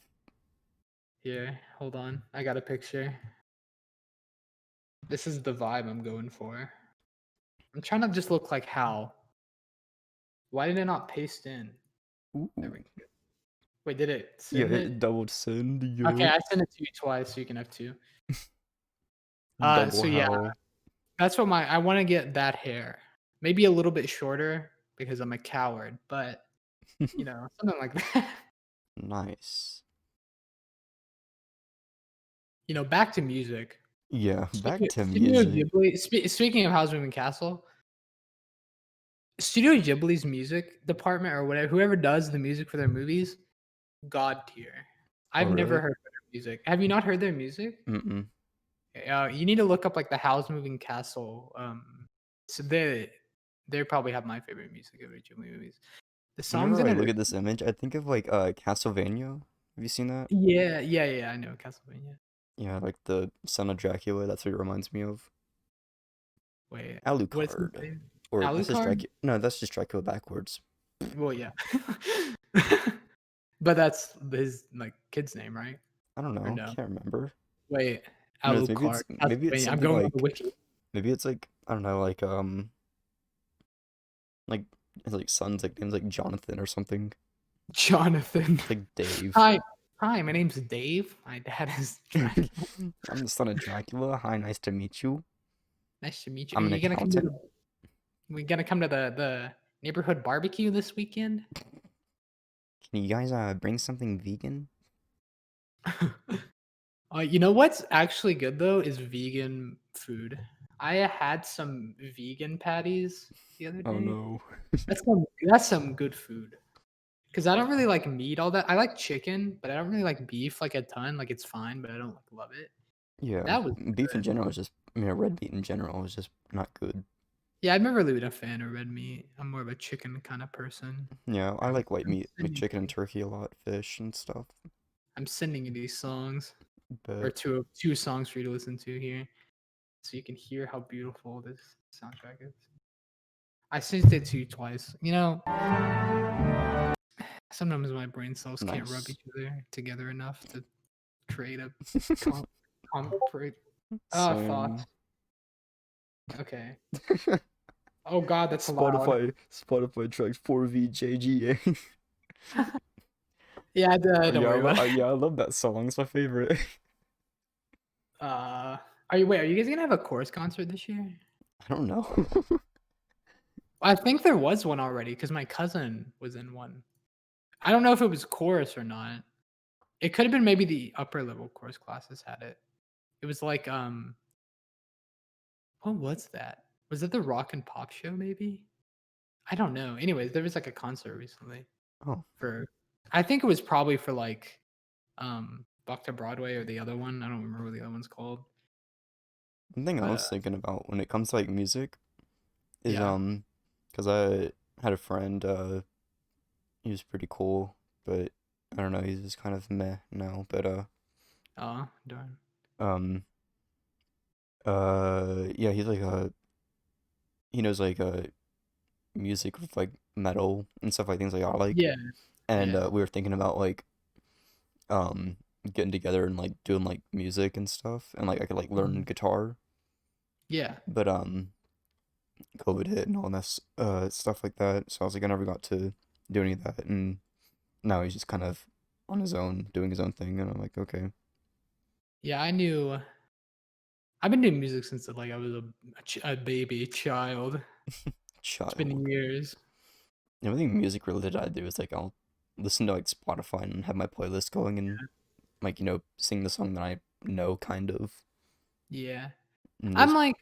Here, hold on. I got a picture. This is the vibe I'm going for. I'm trying to just look like Hal. Why did it not paste in? There we Ooh. go. Wait, did it Yeah, send it it? doubled send, Okay, yup. I sent it to you twice, so you can have two. Double So yeah, how. that's what I want to get that hair. Maybe a little bit shorter because I'm a coward, but something like that. Nice. Back to music. Yeah, back to Studio music. Ghibli. Speaking of Howl's Moving Castle, Studio Ghibli's music department or whatever, whoever does the music for their movies, god tier. Oh, I've never really? heard their music. Have you not heard their music? Mm-mm. You need to look up like the Howl's Moving Castle. So they probably have my favorite music of Ghibli movies. The songs Whenever in I it look are at this image, I think of like Castlevania. Have you seen that? yeah. I know Castlevania. Yeah, like the Son of Dracula. That's what it reminds me of. Wait, what's his Alucard. name? Or that's just Alucard? Dracula. No, that's just Dracula backwards. Well, yeah. But that's his like kid's name, right? I don't Or know. no? Can't remember. Wait, Who knows? Alucard, Maybe it's Pennsylvania. I'm something going on the like wiki. maybe it's like I don't know like his like son's like name's like Jonathan or something. Jonathan. It's like Dave. Hi, hi. My name's Dave. My dad is Dracula. I'm the son of Dracula. Hi, nice to meet you. Nice to meet you. Are I'm an you gonna come to accountant. the? We gonna come to the neighborhood barbecue this weekend? Can you guys bring something vegan? You know what's actually good though is vegan food. I had some vegan patties the other Oh day. no. That's some good food. Cause I don't really like meat all that. I like chicken, but I don't really like beef like a ton. Like it's fine, but I don't like love it. Yeah, That was beef in good. general is just red meat in general is just not good. Yeah, I've never really been a fan of red meat. I'm more of a chicken kind of person. Yeah, I I'm, like white I'm meat, like sending chicken and you, turkey a lot, fish and stuff. I'm sending you these songs or But two songs for you to listen to here, so you can hear how beautiful this soundtrack is. I sent it to you twice. You know, sometimes my brain cells can't rub nice. each other together enough to create a com- concrete thoughts. Same. Okay. Oh God, that's loud. Spotify tracks 4VJGA. Yeah, don't Yeah, worry about it. yeah, I love that song. It's my favorite. Are you guys gonna have a chorus concert this year? I don't know. I think there was one already because my cousin was in one. I don't know if it was chorus or not. It could have been maybe the upper level chorus classes had it. It was like what was that? Was it the rock and pop show maybe? I don't know. Anyways, there was like a concert recently Oh, for I think it was probably for like Buck to Broadway or the other one. I don't remember what the other one's called. one thing I But was thinking about when it comes to like music is yeah. because I had a friend, he was pretty cool, but I don't know, he's just kind of meh now. But Oh, darn. um, yeah, he's like he knows like music with like metal and stuff like things like I like, Yeah, and yeah. we were thinking about like um getting together and like doing like music and stuff, and like I could like learn Mhm. guitar, Yeah. but COVID hit and all that stuff like that, so I was like I never got to do any of that, and now he's just kind of on his own doing his own thing, and I'm like okay, Yeah, I knew I've been doing music since like I was a baby child. It's been child. years. Everything music related I do is like I'll listen to like Spotify and have my playlist going and like sing the song that I know kind of, Yeah. and I'm just like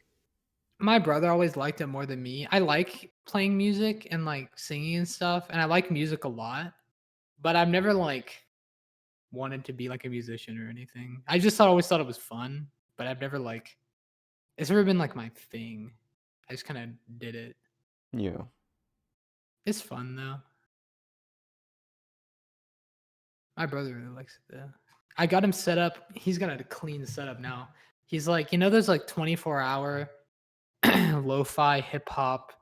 my brother always liked it more than me. I like playing music and like singing and stuff, and I like music a lot, but I've never like wanted to be like a musician or anything. I just always thought it was fun, but I've never like it's never been like my thing. I just kind of did it. yeah. It's fun though. My brother really likes it though. I got him set up. He's got a clean setup now. He's like, there's like 24-hour lo-fi hip hop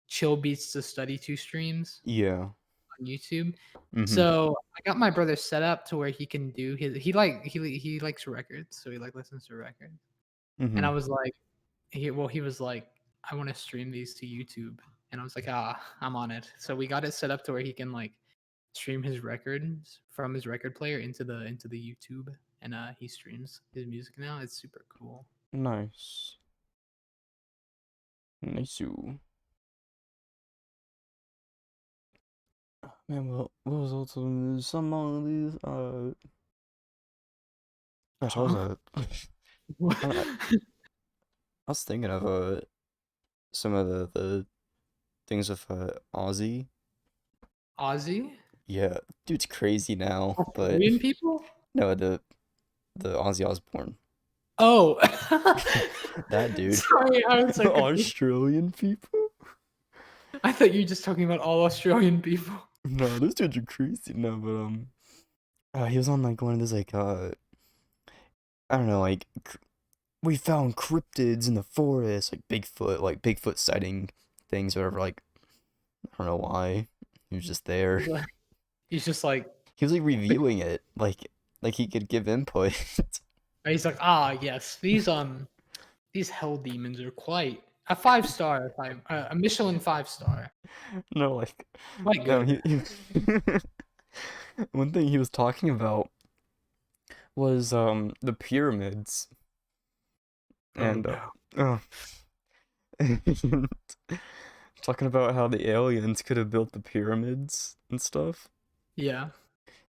chill beats to study to streams Yeah. on YouTube. Mhm. So I got my brother set up to where he can do he likes records, so he like listens to records. And I Mhm. was like, he was like, I want to stream these to YouTube, and I was like, I'm on it. So we got it set up to where he can like stream his records from his record player into the YouTube, and he streams his music now. It's super cool. Nice. Nice. Man, what was also some of these gosh, I was Huh? I, I was thinking of some of the things with Ozzy. Ozzy? Yeah, dude's crazy now, but Australian people? no, the Ozzy Osbourne. Oh, That dude. sorry, I was so confused. Australian people? I thought you were just talking about all Australian people. No, those dudes are crazy. No, but he was on like one of those like I don't know, like we found cryptids in the forest, like Bigfoot sighting things, or whatever. Like I don't know why he was just there. He's just like he was like reviewing it, like he could give input. And he's like, ah, yes, these hell demons are quite a 5 star, if a Michelin 5 star, No, like quite no, good. one thing he was talking about was the pyramids Oh and no. uh, and talking about how the aliens could have built the pyramids and stuff. Yeah,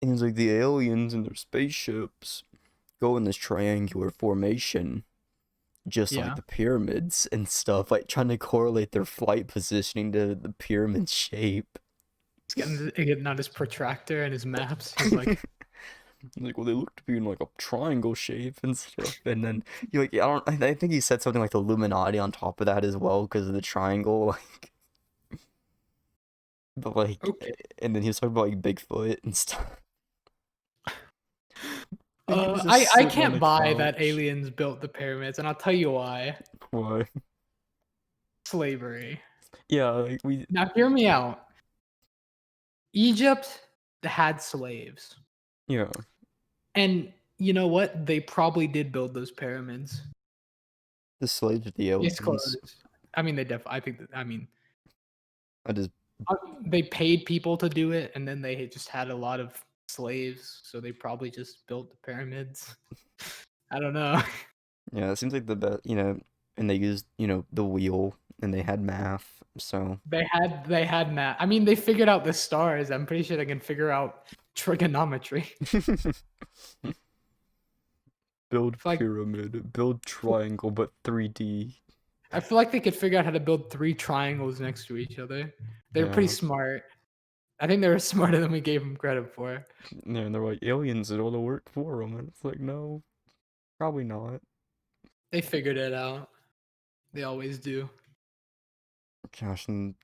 And he's like the aliens and their spaceships go in this triangular formation, just like yeah. the pyramids and stuff, like trying to correlate their flight positioning to the pyramid shape. Getting out his protractor and his maps. He's like, Like, well, they look to be in like a triangle shape and stuff. And then you like, I don't, I think he said something like the Illuminati on top of that as well because of the triangle. Like, but like, okay. and then he was talking about like Bigfoot and stuff. I think he was just I sitting on can't a buy that couch. aliens built the pyramids, and I'll tell you why. Why? Slavery. Yeah, like we, Now, hear me out. Egypt had slaves, yeah, and you know what? They probably did build those pyramids. the slaves of the It's aliens. close. I mean, they I think that. I mean, I just, they paid people to do it, and then they just had a lot of slaves, so they probably just built the pyramids. I don't know. yeah, it seems like the best, and they used, the wheel and they had math, so. They had math. I mean, they figured out the stars. I'm pretty sure they can figure out trigonometry. Build It's like pyramid, build triangle, but 3D. I feel like they could figure out how to build 3 triangles next to each other. They're pretty Yeah, smart. I think they were smarter than we gave them credit for. yeah, and they're like, aliens did all the work for them, and it's like, no, probably not. They figured it out. They always do. Gosh, and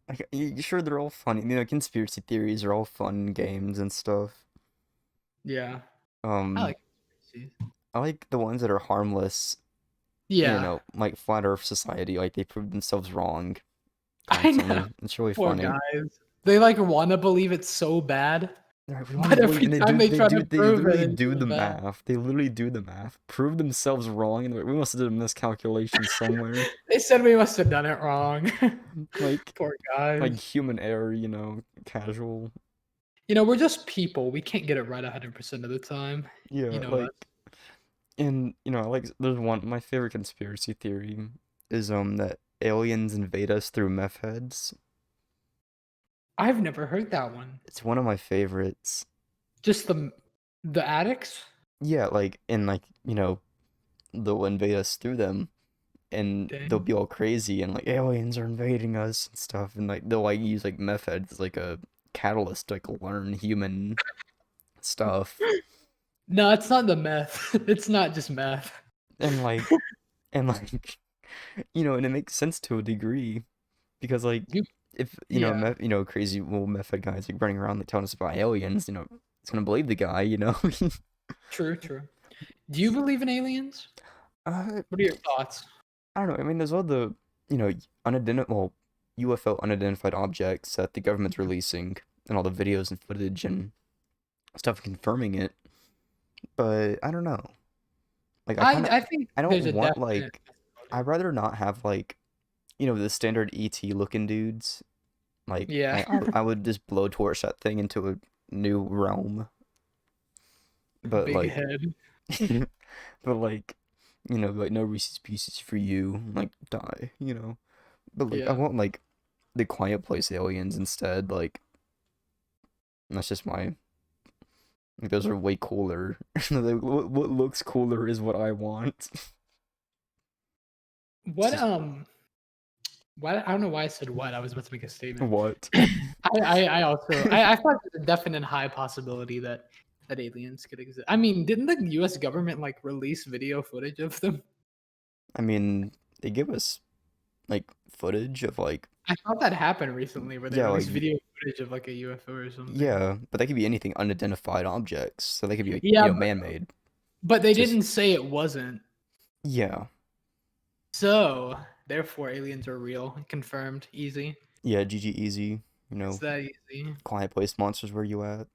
like, sure they're all funny. Conspiracy theories are all fun games and stuff. Yeah. I Um, like conspiracies. I like the ones that are harmless. Yeah. Like Flat Earth Society, like they prove themselves wrong I know. constantly. It's really Poor funny. guys. They like want to believe it's so bad, They're like, we want to but believe, every and they time do, they they try do, to they prove it literally into do the the bad, math. They literally do the math, prove themselves wrong, and they're like, we must have did a miscalculation somewhere. they said we must have done it wrong. Like, Poor guys. human error, casual. We're just people. We can't get it right 100% of the time. You Yeah, know us. like, and there's my favorite conspiracy theory is that aliens invade us through meth heads. I've never heard that one. It's one of my favorites. Just the addicts? Yeah, like, and like, they'll invade us through them, and they'll Dang. be all crazy and like aliens are invading us and stuff, and like they'll like use like meth heads as like a catalyst to like learn human stuff, No, it's not the meth. It's not just meth. and like and like and it makes sense to a degree because like You if yeah, crazy little meth head guys like running around like telling us about aliens, it's gonna believe the guy, true, true. Do you believe in aliens? uh What are your thoughts? I don't know. I mean, there's all the, unidentified, well, UFO unidentified objects that the government's releasing, and all the videos and footage and stuff confirming it. But I don't know. Like, I think I don't there's a want definite like, I'd rather not have like, the standard ET looking dudes. Like, yeah, I would just blowtorch that thing into a new realm. But big like, head. but like, like no Reese's Pieces for you, like die, But like, I Yeah. want like the Quiet Place aliens instead. Like that's just my like those are way cooler. Like, what looks cooler is what I want. It's What just why I don't know why I said what. I was about to make a statement. what. I also I thought there's a definite high possibility that aliens could exist. I mean, didn't the US government like release video footage of them? I mean, they give us like footage of like I thought that happened recently where they yeah, like released video footage of like a UFO or something. yeah, but that could be anything unidentified objects. So they could be like Yeah, man-made. but they Just didn't say it wasn't. yeah, So, therefore aliens are real. Confirmed. Easy. yeah. GG easy. It's that easy. Quiet Place monsters. Where you at?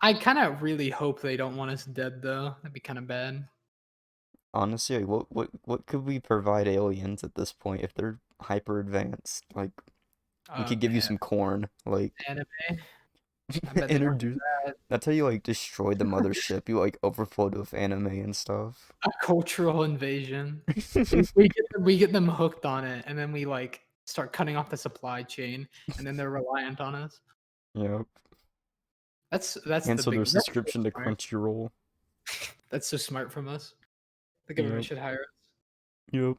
I kind of really hope they don't want us dead though. That'd be kind of bad. Honestly, like, what could we provide aliens at this point if they're hyper advanced? Like, we could give you Man, some corn, like anime. I bet they don't do introduce. that. That's how you like destroy the mothership. You like overflowed with anime and stuff. A cultural invasion. We get them hooked on it, and then we like start cutting off the supply chain, and then they're reliant on us. Yep. That's the Cancel their big. That's so subscription to smart. Crunchyroll. That's so smart from us. The government Yep. should hire Yep.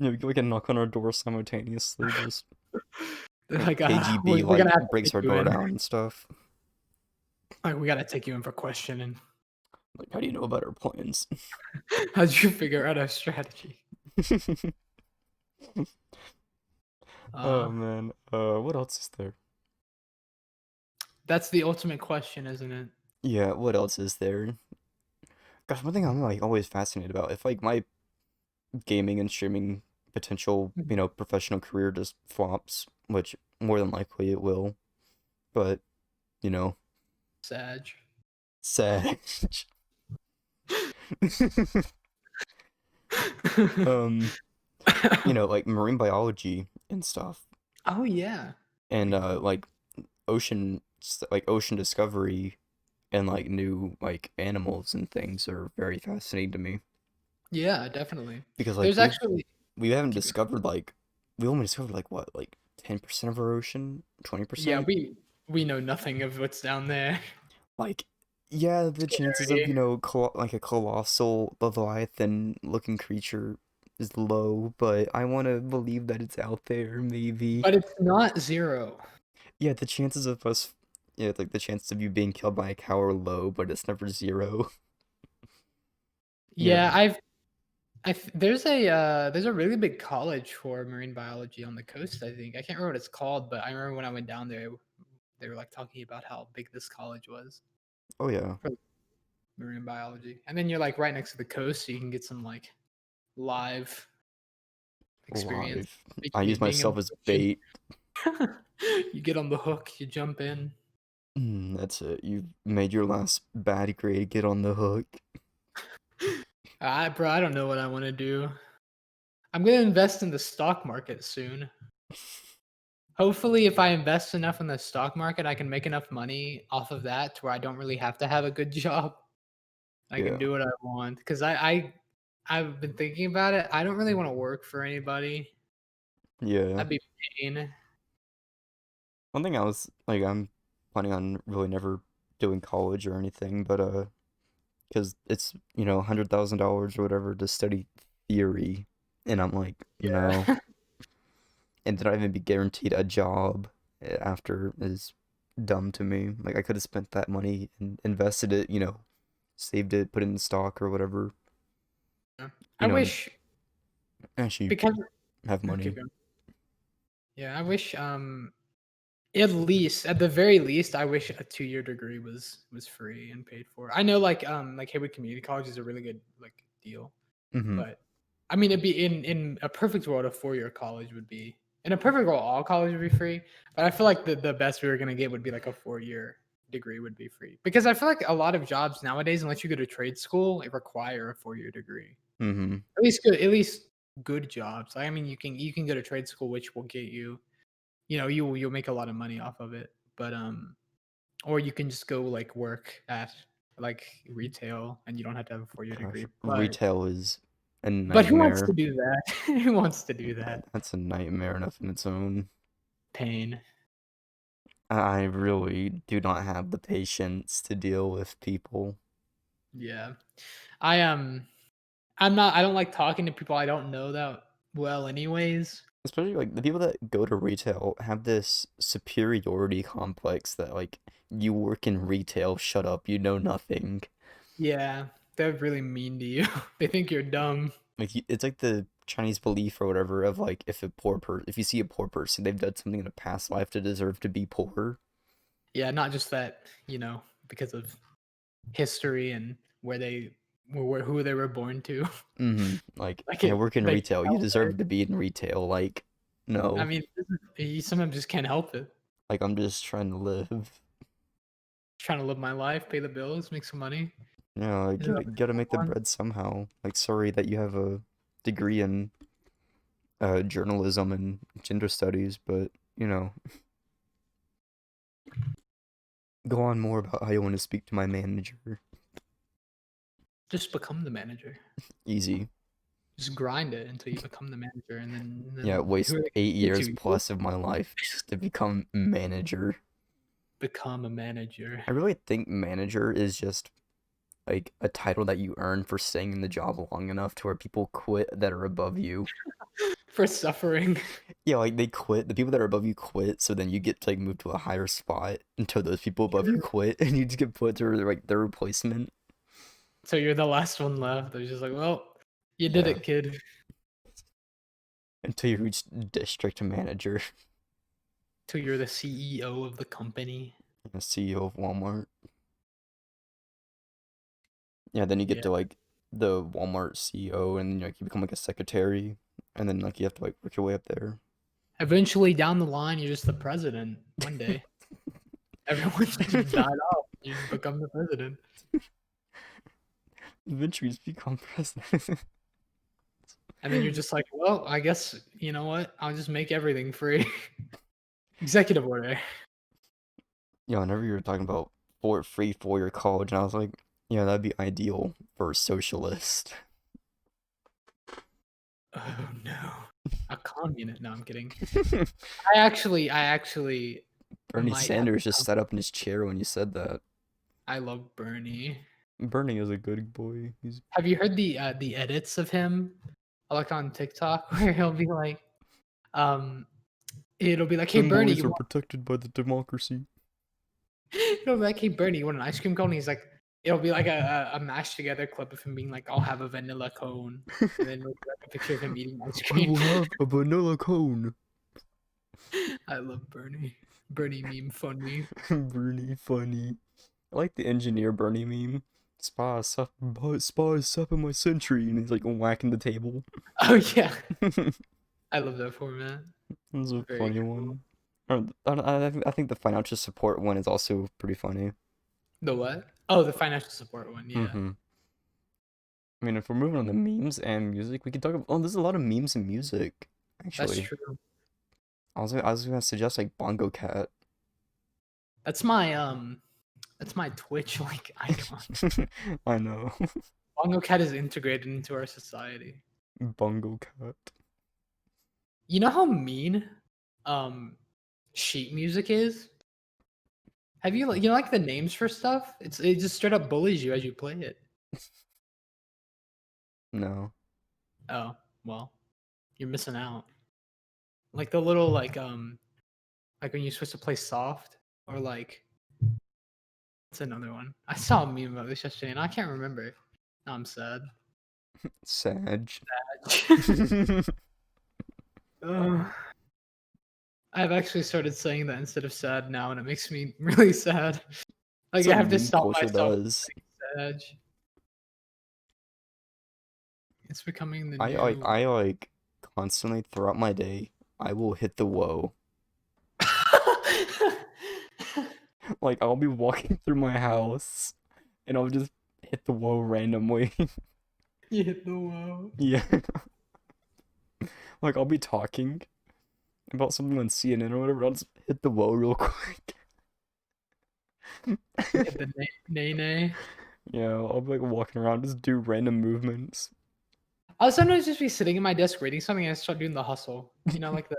Yeah, we can knock on our door simultaneously. Just us. They're like, KGB we're like gonna have to breaks take our you door in. down and stuff. Like, we gotta take you in for questioning. Like, how do you know about our plans? How'd you figure out our strategy? Oh Uh, man. What else is there? that's the ultimate question, isn't it? Yeah, what else is there? Gosh, one thing I'm like always fascinated about, if like my gaming and streaming potential, Mhm. professional career just flops, which more than likely it will, but you know, Sag. sad. Um, like marine biology and stuff, Oh yeah. and Be cool. like ocean discovery and like new like animals and things are very fascinating to me Yeah, definitely. because like There's actually we haven't keep going. discovered like we only discovered like what, like 10% of our ocean, Yeah, 20%. we know nothing of what's down there. Like, yeah, the chances of, Scary. like a colossal Leviathan looking creature is low, but I want to believe that it's out there, maybe. But it's not zero. Yeah, the chances of us, yeah, it's like the chances of you being killed by a cow are low, but it's never zero. Yeah. Yeah, there's a really big college for marine biology on the coast, I think. I can't remember what it's called, but I remember when I went down there, they were like talking about how big this college was Oh, yeah. for marine biology. And then you're like right next to the coast, so you can get some like live experience Live. I use being in myself the as ocean. bait. You get on the hook, you jump in. That's it. You've made your last bad grade get on the hook. Bro, I don't know what I want to do. I'm gonna invest in the stock market soon. Hopefully, if I invest enough in the stock market, I can make enough money off of that to where I don't really have to have a good job. I can Yeah. do what I want because I've been thinking about it. I don't really want to work for anybody. Yeah. That'd be pain. One thing I was like, I'm planning on really never doing college or anything, but because it's $100,000 or whatever to study theory, and I'm like, no, Yeah. and to not even be guaranteed a job after is dumb to me. Like I could have spent that money and invested it, saved it, put it in stock or whatever, I and wish actually because have keep money. going. Yeah, I wish at the very least, I wish a 2-year degree was free and paid for. I know like Haywood Community College is a really good like deal. Mm-hmm. But I mean, it'd be in a perfect world, a 4-year college would be in a perfect world, all college would be free. But I feel like the best we were gonna get would be like a 4-year degree would be free because I feel like a lot of jobs nowadays, unless you go to trade school, it require a 4-year degree. Mm-hmm. At least good jobs. I mean, you can go to trade school, which will get you, you'll make a lot of money off of it. But or you can just go like work at like retail and you don't have to have a 4-year Gosh, degree. retail is a But who wants to nightmare. do that? Who wants to do that? That's a nightmare enough in its own. Pain. I really do not have the patience to deal with people. Yeah. I don't like talking to people I don't know that well anyways. Especially like the people that go to retail have this superiority complex that like you work in retail, shut up, you know nothing. Yeah. They're really mean to you. They think you're dumb. Like it's like the Chinese belief or whatever of like if you see a poor person, they've done something in a past life to deserve to be poor. Yeah, not just that, because of history and who they were born to. Like Like I it work in like retail, you deserve to be in retail. Like I no, mean, you sometimes just can't help it. like I'm just trying to live. trying to live my life, pay the bills, make some money. Yeah, like, Isn't that you gotta make the fun? bread somehow. Like, sorry that you have a degree in journalism and gender studies, but you know, go on more about how you want to speak to my manager. Just become the manager. Easy. Just grind it until you become the manager, and Yeah, then who waste are they 8 years to? plus of my life just to become manager. Become a manager I really think manager is just like a title that you earn for staying in the job long enough to where people quit that are above you. for suffering. Yeah, like they quit. The people that are above you quit, so then you get to like move to a higher spot until those people above you quit, and you just get put to like their replacement. So you're the last one left. They're just like, well, you did Yeah, it, kid. until you reach district manager, Till you're the CEO of the company. CEO of Walmart. Yeah, then you get Yeah. to like the Walmart CEO, and like you become like a secretary, and then like you have to like work your way up there. Eventually, down the line, you're just the president. One day, everyone just died off. You just become the president, Eventually, just become president. and then you're just like, well, I guess you know what? I'll just make everything free. Executive order. Yeah, whenever you were talking about free 4-year college, and I was like, yeah, that'd be ideal for a socialist. Oh no, a communist. No, I'm kidding. I actually Bernie might have Sanders just become. sat up in his chair when you said that. I love Bernie. Bernie is a good boy. He's Have you heard the edits of him, like on TikTok, where he'll be like, um, it'll be like, "Hey the Bernie, boys you are want?" protected by the democracy. It'll be like, "Hey Bernie, you want an ice cream cone?" He's like, it'll be like a mashed together clip of him being like, "I'll have a vanilla cone," and then it'll be like a picture of him eating ice I cream. will have a vanilla cone. I love Bernie. Bernie meme funny. Bernie funny. I like the engineer Bernie meme. Spy sup in my century, and he's like whacking the table. Oh yeah, I love that format. That's a Very funny cool. one. I think the financial support one is also pretty funny. The what? Oh, the financial support one. Yeah, Mm-hmm. I mean, if we're moving on to memes and music, we can talk about. Oh, there's a lot of memes and music, that's actually. true. I was gonna suggest like Bongo Cat. That's my Twitch like icon. I know. Bongo Cat is integrated into our society. Bongo Cat. You know how mean um sheet music is? Have you like like the names for stuff? It just straight up bullies you as you play it. No. Oh, well, you're missing out. Like the little like when you're supposed to play soft or like what's another one? I saw a meme about this yesterday and I can't remember. Now I'm sad. Sag. Ugh. I've actually started saying that instead of sad now, and it makes me really sad. That's Like I what have to meme stop culture myself does. from saying sad. It's becoming the I like new. I like constantly throughout my day, I will hit the whoa. Like I'll be walking through my house and I'll just hit the whoa randomly. You hit the wall. Yeah. Like I'll be talking about something on CNN or whatever, I'll just hit the whoa real quick. You hit the nay nay. Yeah, I'll be like walking around, just do random movements. I'll sometimes just be sitting at my desk reading something and I start doing the hustle. You know, like the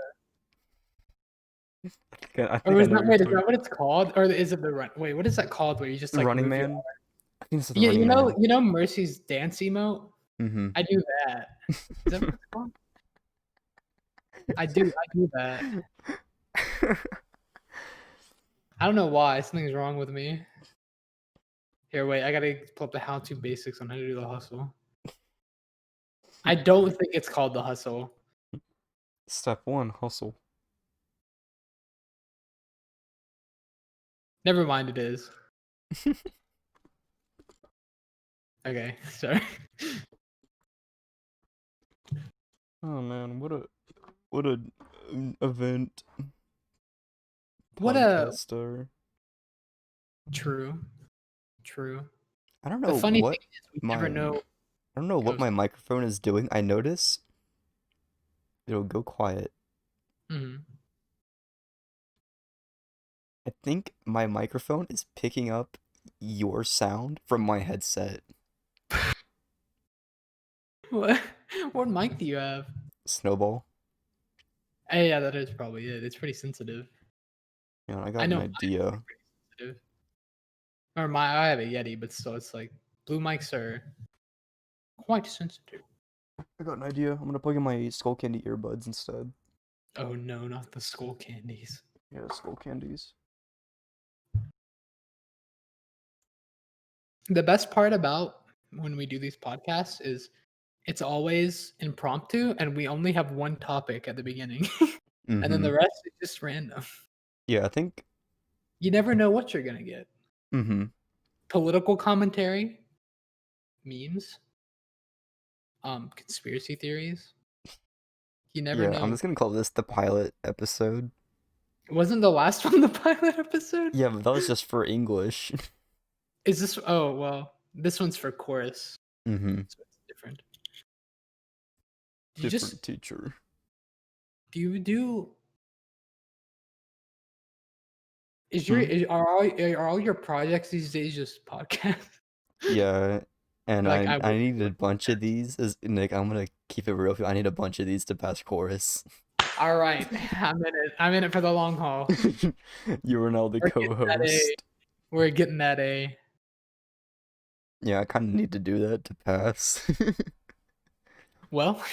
I or think I is know that what you're wait, is talking. that what it's called? Or is it the run? Wait, what is that called where you just like Running move your Man? I think this is the yeah, Running Man. you know Mercy's dance emote? Mm-hmm. I do that. Is that what it's called? I do that. I don't know why. Something's wrong with me. Here, wait, I gotta pull up the how-to basics on how to do the hustle. I don't think it's called the hustle. Step one, hustle. Never mind, it is. Okay, sorry. Oh man, what a event What a podcaster. True. True. I don't The know funny thing what is we my never know. I don't know what my microphone is doing. I notice it'll go quiet. Mhm. I think my microphone is picking up your sound from my headset. What what mic do you have? Snowball. Hey, yeah, that is probably it. It's pretty sensitive. You know, I I got an know mine's idea. pretty sensitive. Or I have a Yeti, but still, it's like blue mics are quite sensitive. I got an idea. I'm gonna plug in my Skull Candy earbuds instead. Oh no, not the skull candies. Yeah, Skull Candies. The best part about when we do these podcasts is it's always impromptu and we only have one topic at the beginning. And then Mm-hmm. the rest is just random. Yeah, I think. You never know what you're gonna get. Mm-hmm. Political commentary, memes, conspiracy theories. You never Yeah, I'm know. just gonna call this the pilot episode. Wasn't the last one the pilot episode? Yeah, but that was just for English. Is this? Oh well, this one's for chorus, Mm-hmm. so it's different. You just teacher. do you do? Is Hmm? are all your projects these days just podcasts? Yeah, and Like I I would need a bunch of these. As Nick, I'm gonna keep it real with you. I need a bunch of these to pass chorus. All right, I'm in it. I'm in it for the long haul. You are now the We're getting that A. co-host. We're getting that A. Yeah, I kind of need to do that to pass. Well,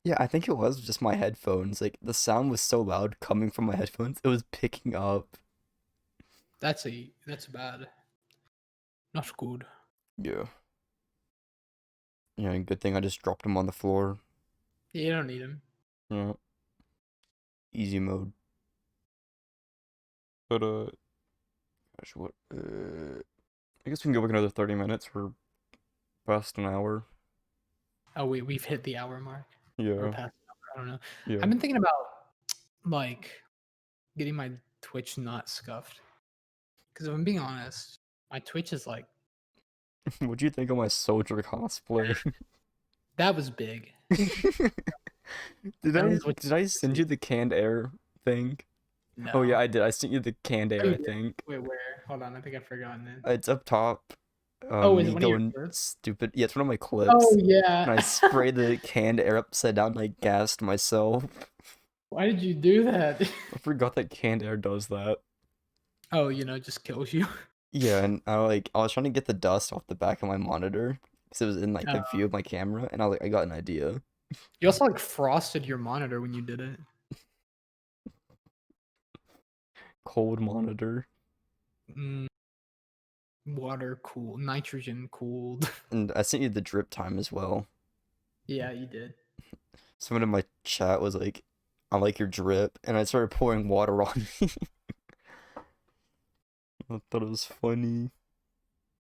Yeah, I think it was just my headphones. Like the sound was so loud coming from my headphones, it was picking up. that's bad. Not good. Yeah. Yeah, good thing I just dropped them on the floor. Yeah, you don't need him. Yeah. Easy mode. But gosh, what? I guess we can go back another 30 minutes. We're past an hour. Oh, we've hit the hour mark. Or Yeah. past the hour. I don't know. Yeah. I've been thinking about like getting my Twitch not scuffed. Because if I'm being honest, my Twitch is like What'd you think of my soldier cosplay? that was big. Did That I was what did I send you the canned air thing? No. Oh yeah, I did. I sent you the canned air, you I did? think. Wait, where? Hold on, I think I've forgotten it. It's up top. Oh, is Me it one of your going clips? stupid. Yeah, it's one of my clips. Oh And I yeah. sprayed the canned air upside down and I gassed myself. Why did you do that? I forgot that canned air does that. Oh, it just kills you. Yeah, and I was trying to get the dust off the back of my monitor because it was in like the view of my camera, and I got an idea. You also like frosted your monitor when you did it. Cold monitor. Water cool, nitrogen cooled. And I sent you the drip time as well. Yeah, you did. Someone in my chat was like, "I like your drip," and I started pouring water on me. I thought it was funny.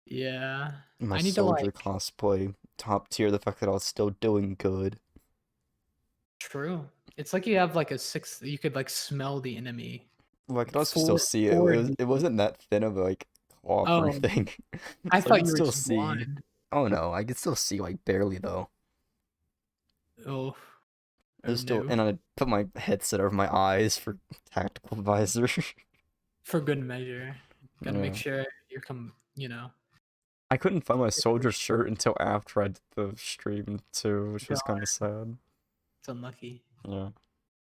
Yeah. My I need to soldier like cosplay, top tier. The fact that I was still doing good. True. It's like you have like a sixth. You could like smell the enemy. Well, I could also still Four- see it. four It wasn't that thin of a like cloth or Oh, anything. I So thought could you were still just see. blind. Oh no, I could still see like barely though. Oh. It was Oh, still, no. and I put my headset over my eyes for tactical visor. For good measure. Gotta make Yeah. sure you're I couldn't find my soldier shirt until after I did the stream too, which was kind of sad. It's unlucky. Yeah.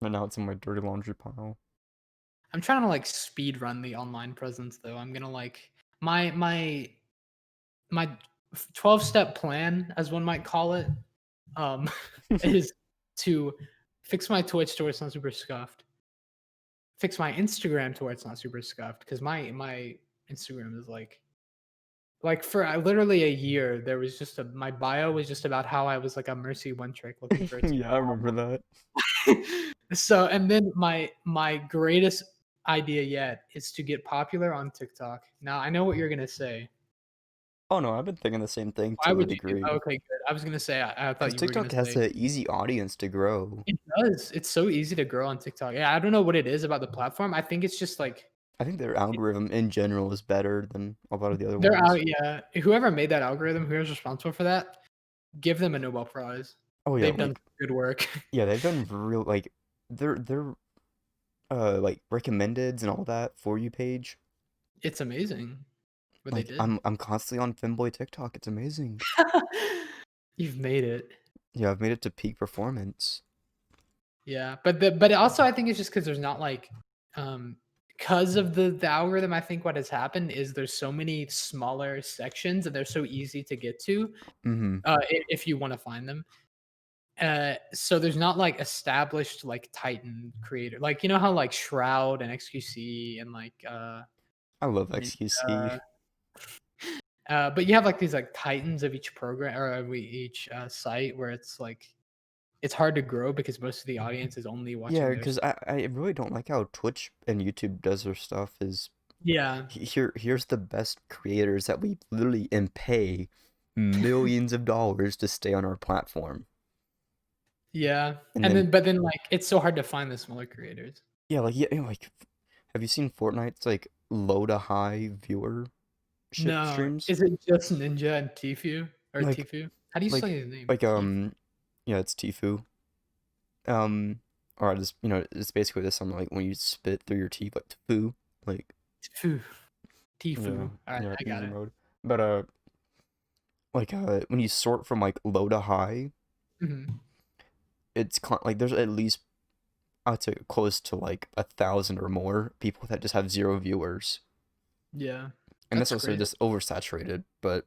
And now it's in my dirty laundry pile. I'm trying to like speed run the online presence though. I'm gonna like my 12-step plan, as one might call it, is to fix my Twitch to where it's not super scuffed. Fix my Instagram to where it's not super scuffed, because my Instagram is like for literally a year there was just my bio was just about how I was like a Mercy one trick looking for a Yeah, I remember that. So, and then my greatest idea yet is to get popular on TikTok. Now I know what you're gonna say. Oh no, I've been thinking the same thing Why to a would you do? degree. Okay, good. I was gonna say I thought Because you were gonna TikTok has say an easy audience to grow. it does. It's so easy to grow on TikTok. Yeah, I don't know what it is about the platform. I think it's just like I think their algorithm in general is better than a lot of the other They're ones. out, yeah. Whoever made that algorithm, whoever's responsible for that, give them a Nobel Prize. Oh yeah, They've done like good work. yeah, they've done real like their like recommendeds and all that for you page. It's amazing what they Like did. I'm constantly on Femboy TikTok. It's amazing. You've made it. Yeah, I've made it to peak performance. Yeah, but also I think it's just because there's not like, because of the algorithm. I think what has happened is there's so many smaller sections and they're so easy to get to, Mm-hmm. if you want to find them. So there's not like established like Titan creator, like you know how like Shroud and XQC and like I love XQC. Ninja, but you have like these like titans of each program or of each site where it's like it's hard to grow because most of the audience is only watching Yeah, their because I really don't like how Twitch and YouTube does their stuff. Is yeah. here's the best creators that we literally and pay millions of dollars to stay on our platform. Yeah, And and then then like it's so hard to find the smaller creators. yeah, like have you seen Fortnite's like low to high viewership No, streams? is it just Ninja and Tfue or Like Tfue? How do you like say his name? like Tfue? yeah, it's Tfue. Um or I just it's basically this something like when you spit through your teeth like Tfue. Like Tfue. Yeah, Tfue. All right, yeah, I got easy it. mode. But like when you sort from like low to high, Mhm. it's like there's at least I'd say close to like 1,000 or more people that just have zero viewers. Yeah, And that's that's also crazy. just oversaturated, but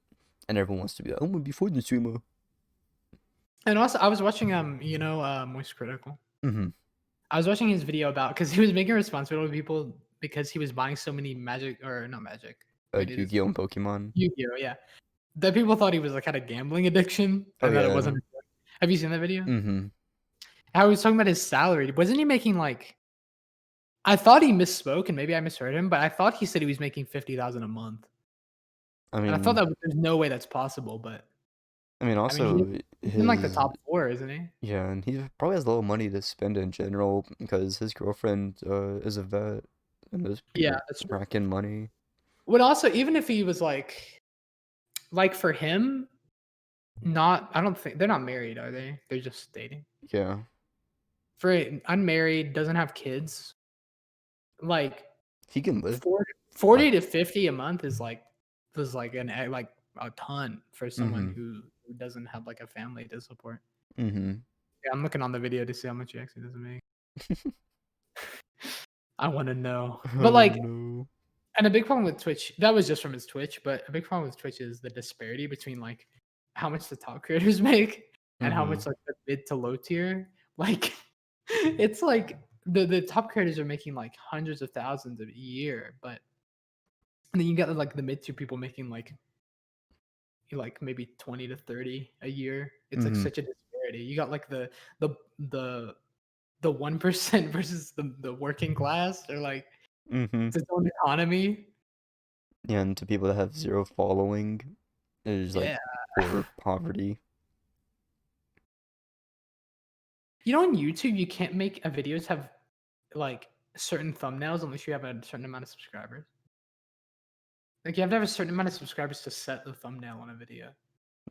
and everyone wants to be like, I'm gonna be Fortnite streamer. And also, I was watching Moist Critical. Mm-hmm. I was watching his video about because he was making responsibility people because he was buying so many Magic or not Magic. Wait, it is Yu-Gi-Oh! And Pokemon. Yu-Gi-Oh! Yeah, that people thought he was like had a gambling addiction Oh and that it yeah. wasn't. Have you seen that video? Mm-hmm. How he was talking about his salary. Wasn't he making like? I thought he misspoke, and maybe I misheard him, but I thought he said he was making 50,000 a month, I and I thought mean that there's no way that's possible. But I mean, also he's in like the his top four, isn't he? yeah, and he probably has a little money to spend in general because his girlfriend is a vet and those Yeah, people that's true. rack in money. But also, even if he was like for him, not I don't think they're not married, are they? They're just dating. Yeah. For unmarried, doesn't have kids, like He can live. 40 to 50 a month is like like a ton for someone Mm-hmm. who doesn't have like a family to support. Mm-hmm. Yeah, I'm looking on the video to see how much he actually doesn't make. I want to know. But Oh like, no. and a big problem with Twitch, that was just from his Twitch, but a big problem with Twitch is the disparity between like how much the top creators make and how Mm-hmm. much like the mid to low tier. Like it's like the top creators are making like hundreds of thousands a year, but and then you got like the mid tier people making like maybe 20 to 30 a year. It's like Mm-hmm. such a disparity. You got like the the the 1% versus the working class. They're like Mm-hmm. it's its own economy. Yeah, and to people that have zero following, it is like Yeah. poor poverty. You know, on YouTube, you can't make a videos have like certain thumbnails unless you have a certain amount of subscribers. Like you have to have a certain amount of subscribers to set the thumbnail on a video.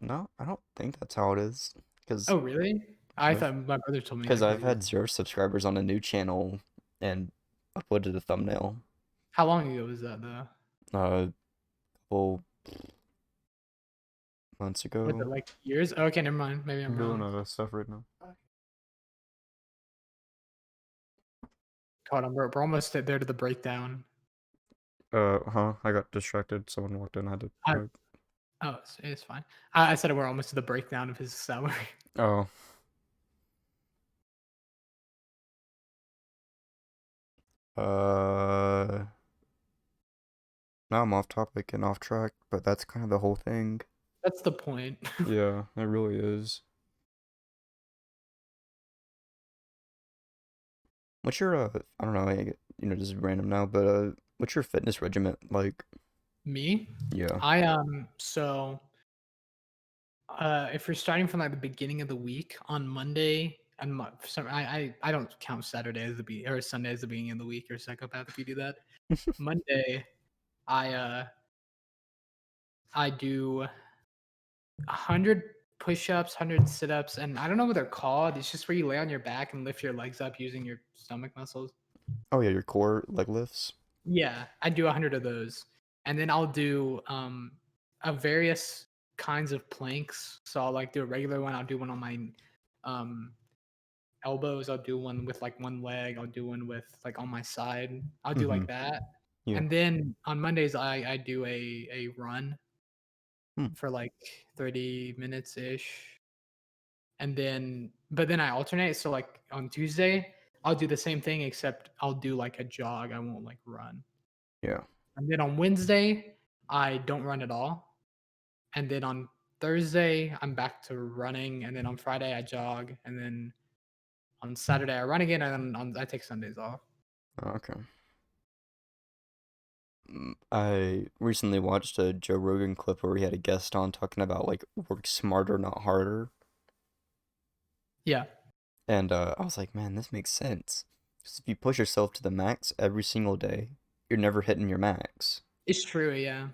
No, I don't think that's how it is. Because Oh, really? I I've thought my brother told me because like I've maybe. had 0 subscribers on a new channel and uploaded a thumbnail. How long ago was that though? A couple months Was it ago. like years? Oh, okay, never mind. Maybe I'm I'm doing wrong. other stuff right now. Hold on, we're almost there to the breakdown. Huh? I got distracted. Someone walked in. I had to. I, oh, it's fine. I said we're almost to the breakdown of his salary. Oh. Uh, now I'm off topic and off track, but that's kind of the whole thing. That's the point. Yeah, it really is. What's your I don't know, this is random now, but what's your fitness regimen like? Me? Yeah. So if you're starting from like the beginning of the week on Monday, And for some, I don't count Saturday as or Sunday as the beginning of the week. You're a psychopath if you do that. Monday, I do 100 push-ups, 100 sit-ups, and I don't know what they're called. It's just where you lay on your back and lift your legs up using your stomach muscles. Oh yeah, your core leg lifts. Yeah, I do 100 of those, and then I'll do a various kinds of planks. So I'll like do a regular one. I'll do one on my um elbows. I'll do one with like one leg. I'll do one with like on my side. I'll do like that. Yeah. And then on Mondays I do a run Hmm. for like 30 minutes ish. And then but then I alternate. So like on Tuesday, I'll do the same thing except I'll do like a jog. I won't like run. Yeah. And then on Wednesday, I don't run at all. And then on Thursday, I'm back to running. And then on Friday, I jog. And then on Saturday, I run again. And then I take Sundays off. Okay. I recently watched a Joe Rogan clip where he had a guest on talking about like work smarter, not harder. Yeah. And I was like, man, this makes sense. Because if you push yourself to the max every single day, you're never hitting your max. It's true. Yeah.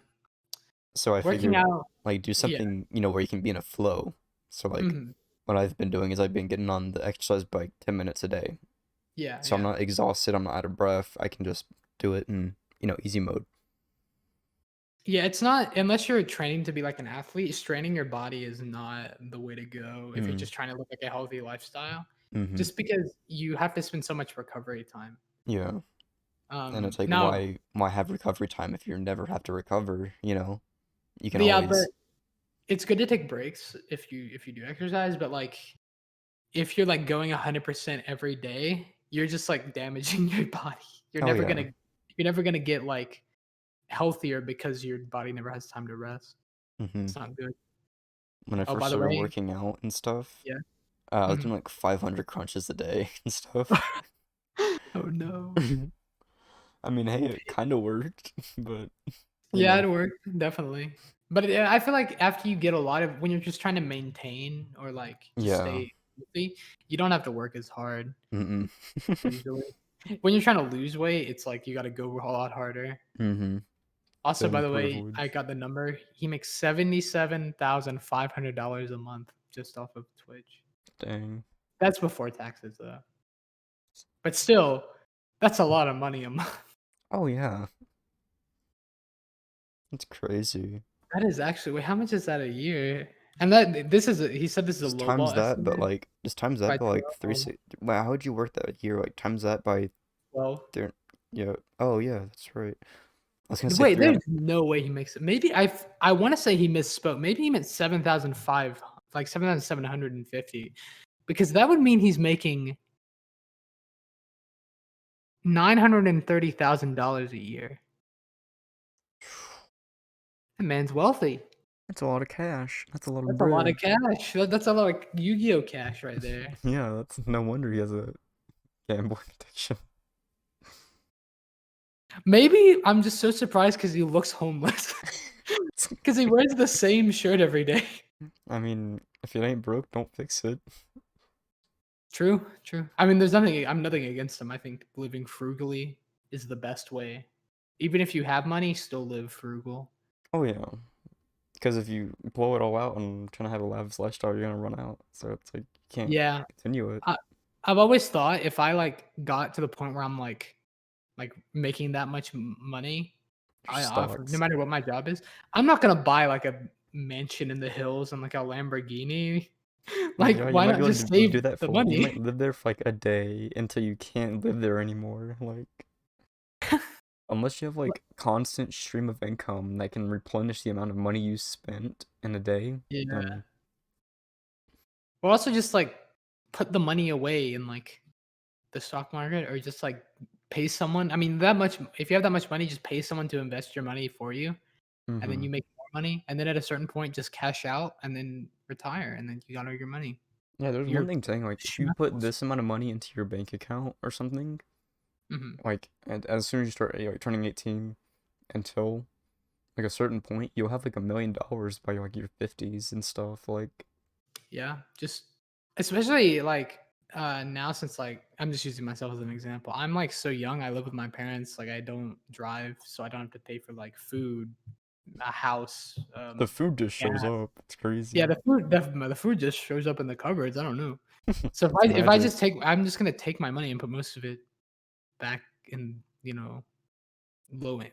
So I Working figured, out. like, do Yeah. something, you know, where you can be in a flow. So, like, what I've been doing is I've been getting on the exercise bike 10 minutes a day. Yeah. So I'm not exhausted, I'm not out of breath. I can just do it in, you know, easy mode. Yeah, it's not unless you're training to be like an athlete, straining your body is not the way to go if you're just trying to live like a healthy lifestyle. Just because you have to spend so much recovery time. Yeah. And it's like, Now, why have recovery time if you never have to recover, you know? You can yeah, always but it's good to take breaks if you do exercise, but like if you're like going 100% every day, you're just like damaging your body. You're Oh, never yeah. gonna get like healthier because your body never has time to rest. It's not good. When I Oh, first by the started way, working out and stuff, yeah. I was doing like 500 crunches a day and stuff. Oh no. I mean, hey, it kind of worked, but you Yeah, know. it worked definitely. But I feel like after you get a lot of when you're just trying to maintain or like just Yeah. stay healthy, you don't have to work as hard Mm-mm. usually. When you're trying to lose weight, it's like you got to go a lot harder. Mm-hmm. Also, by the way, privilege. I got the number. He makes $77,500 a month just off of Twitch. Dang. That's before taxes, though. But still, that's a lot of money a month. Oh yeah. That's crazy. That is actually wait, how much is that a year? And that this is he said this is a Just low times ball that, but estimate like just times that by by like 12. Wow, how would you work that year? Like times that by 12. yeah. Oh yeah, that's right. I was gonna say Wait, 300. there's no way he makes it. Maybe I want to say he misspoke. Maybe he meant 7,005, like 7,750, because that would mean he's making $930,000 a year. That man's wealthy. That's a lot of cash. That's a lot of That's a lot bread. of cash. That's a lot of Yu-Gi-Oh cash right there. Yeah, that's no wonder he has a gambling addiction. Maybe I'm just so surprised because he looks homeless. Because he wears the same shirt every day. I mean, if it ain't broke, don't fix it. True, true. I mean, I'm nothing against him. I think living frugally is the best way. Even if you have money, still live frugal. Oh yeah. Because if you blow it all out and trying to have a lavish lifestyle, you're gonna run out. So it's like you can't Yeah. continue it. I've always thought if I like got to the point where I'm like making that much money, I offer Stocks. no matter what my job is, I'm not gonna buy like a mansion in the hills and like a Lamborghini. Like, Yeah, you why might not be able just to save do that the for money? you might live there for like a day until you can't live there anymore. Like unless you have like constant stream of income that can replenish the amount of money you spent in a day, Yeah. then Or also just like put the money away in like the stock market or just like pay someone. I mean, that much if you have that much money, just pay someone to invest your money for you and then mhm. you make more money and then at a certain point just cash out and then retire and then you got all your money. Yeah, there's You're one thing saying like if you put this amount of money into your bank account or something, like and as soon as you start like turning 18 until like a certain point, you'll have like $1 million by like your 50s and stuff. Like Yeah, just especially like now since like I'm just using myself as an example. I'm like so young. I live with my parents. Like I don't drive, so I don't have to pay for like food, a house. The food just shows Gas. up. It's crazy. Yeah, the food just shows up in the cupboards. I don't know. So if It's I magic. just take, I'm just gonna take my money and put most of it back in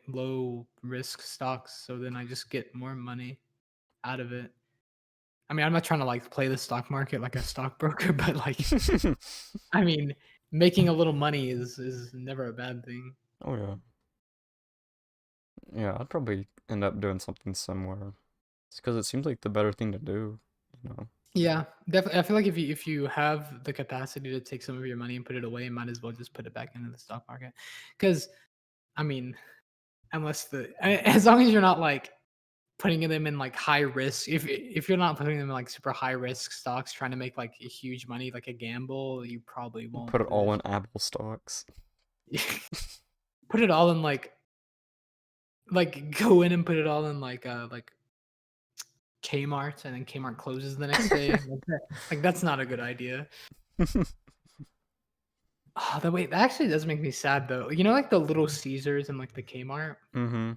low risk stocks. So then I just get more money out of it. I mean, I'm not trying to like play the stock market like a stockbroker, but like, I mean, making a little money is never a bad thing. Oh yeah. Yeah, I'd probably end up doing something similar. It's because it seems like the better thing to do, you know. Yeah, definitely. I feel like if you have the capacity to take some of your money and put it away, you might as well just put it back into the stock market. Because, I mean, as long as you're not like putting them in like high risk, if you're not putting them in like super high risk stocks, trying to make like a huge money like a gamble, you probably won't Put it all lose. in Apple stocks. Put it all in like go in and put it all in like Kmart, and then Kmart closes the next day. Like that's not a good idea. Oh, that actually does make me sad though. You know, like the Little Caesars and like the Kmart. Mm-hmm.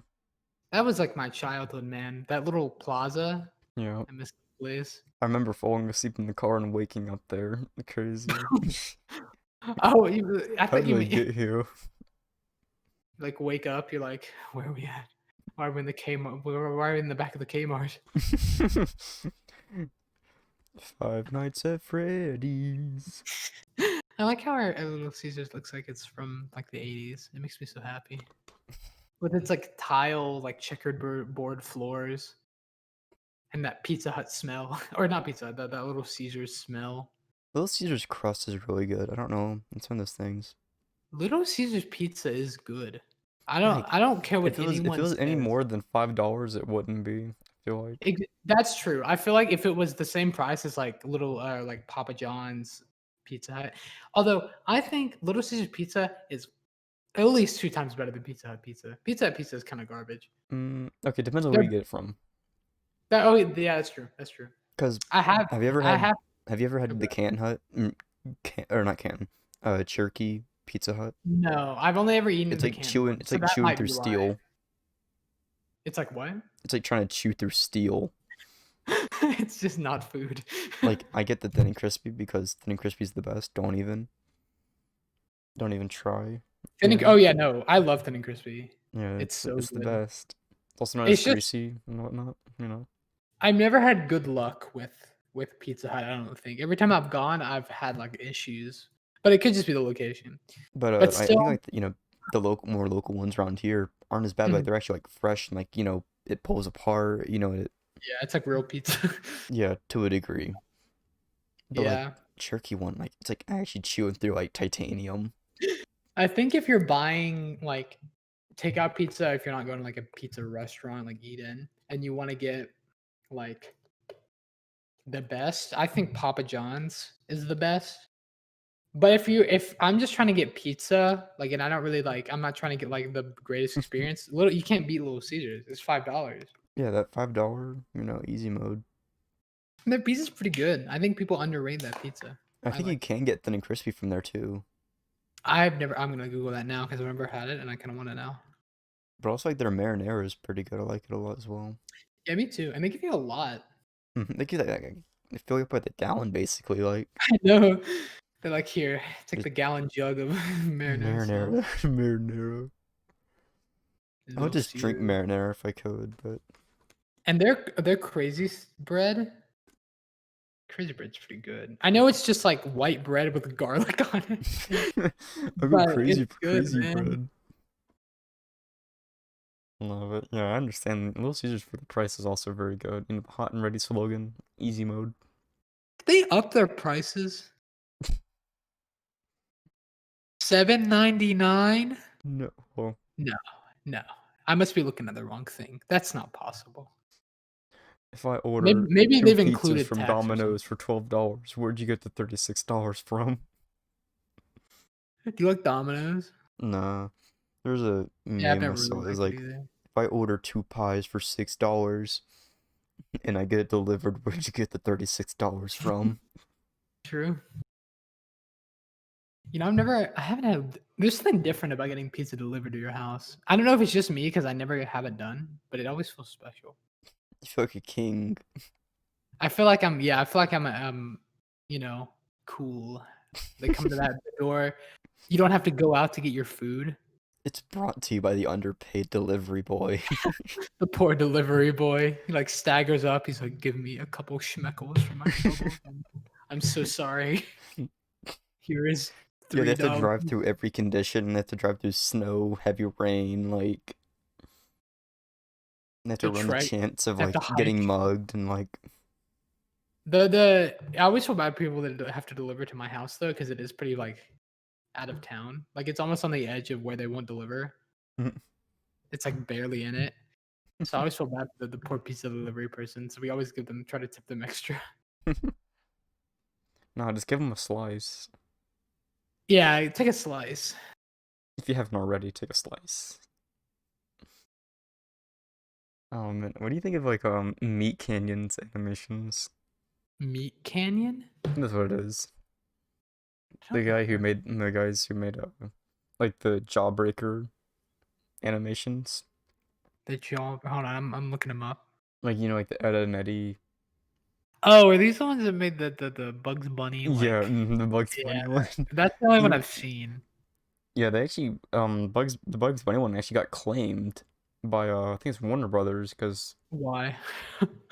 That was like my childhood, man. That little plaza. Yeah. I miss the place. I remember falling asleep in the car and waking up there. Crazy. Oh, I How thought you did I meant get here? like wake up. You're like, where are we at? Why are we in the Kmart? Why are we in the back of the Kmart? 5 Nights at Freddy's. I like how our Little Caesars looks like it's from like the 80s. It makes me so happy. With its like tile, like checkered board floors, and that Pizza Hut smell, or not Pizza Hut, that Little Caesars smell. Little Caesar's crust is really good. I don't know. It's one of those things. Little Caesars pizza is good. Like, I don't care what If it was anyone any says. more than $5, it wouldn't be. I feel like. That's true. I feel like if it was the same price as like little like Papa John's, Pizza Hut, although I think Little Caesars pizza is at least 2 times better than Pizza Hut pizza. Pizza Hut pizza is kind of garbage. Okay, depends on where They're- you get it from. oh yeah, that's true. That's true. Cause Have you ever I had have the Canton Hut? Or not Canton. Cherokee Pizza Hut. no. I've only ever eaten It's the like canned chewing. one, It's so like that chewing might through be why. steel. It's like what? It's like trying to chew through steel. It's just not food. Like I get the thin and crispy because thin and crispy is the best. Don't even try. Oh yeah, no, I love thin and crispy. Yeah, It's so it's the good. best. It's also not It's as just greasy and whatnot, you know. I've never had good luck with Pizza Hut. I don't think every time I've gone, I've had like issues, but it could just be the location. But But I think still, like the more local ones around here aren't as bad. Like Mhm. they're actually like fresh and like it pulls apart. Yeah, it's like real pizza. Yeah, to a degree. But like Yeah, Cherokee one, like it's like actually chewing through like titanium. I think if you're buying like takeout pizza, if you're not going to like a pizza restaurant like eat in, and you want to get like the best, I think Papa John's is the best. But if I'm just trying to get pizza, like, and I don't really like, I'm not trying to get like the greatest experience. You can't beat Little Caesars. It's $5. Yeah, that $5, easy mode. And their pizza's pretty good. I think people underrate that pizza. I think you can get thin and crispy from there too. I'm gonna Google that now because I've never had it and I kind of want to know. But also like their marinara is pretty good. I like it a lot as well. Yeah, me too. And they give you a lot. They give they fill you up with a gallon basically, like I know. They're like, here, take Just- the gallon jug of marinara marinara. sauce. Marinara. I Little would just drink Caesars. marinara if I could, but And their bread. Crazy bread's pretty good. I know it's just like white bread with garlic on it. I But go crazy it's for good, crazy man. bread. Love it. Yeah, I understand. Little Caesars for the price is also very good. Hot and ready slogan, easy mode. They up their prices. $7.99? No. Well, No. I must be looking at the wrong thing. That's not possible. if I order Maybe two they've pizzas included from tax or Domino's for $12, where'd you get the $36 from? Do you like Domino's? nah. There's a Yeah, I've meme I never saw. really It was liked it like, either. if I order 2 pies for $6 and I get it delivered, where'd you get the $36 from? True. I haven't had. There's something different about getting pizza delivered to your house. I don't know if it's just me because I never have it done, but it always feels special. You feel like a king. I feel like I feel like I'm, cool. They come to that door. You don't have to go out to get your food. It's brought to you by the underpaid delivery boy. The poor delivery boy, he like staggers up. He's like, "Give me a couple schmeckles for my trouble. I'm so sorry. Here is Yeah, they $3." have to drive through every condition. They have to drive through snow, heavy rain, like they have to The run the trek. chance of They have like to getting hike. mugged and like I always feel bad for people that have to deliver to my house though, because it is pretty like out of town. Like it's almost on the edge of where they won't deliver. Mhm. It's like barely in it. So I always feel bad for the poor pizza delivery person. So we always try to tip them extra. No, just give them a slice. Yeah, take a slice. If you haven't already, take a slice. Man, what do you think of like Meat Canyon's animations? Meat Canyon? That's what it is. I don't The guys who made like the Jawbreaker animations. The jaw. Hold on, I'm looking them up. Like like the Ed and Eddie. Oh, are these the ones that made the Bugs Bunny? Yeah, Like, the Bugs yeah, Bunny one. that's the only one You- I've seen. Yeah, they actually the Bugs Bunny one actually got claimed by I think it's Warner Brothers because Why?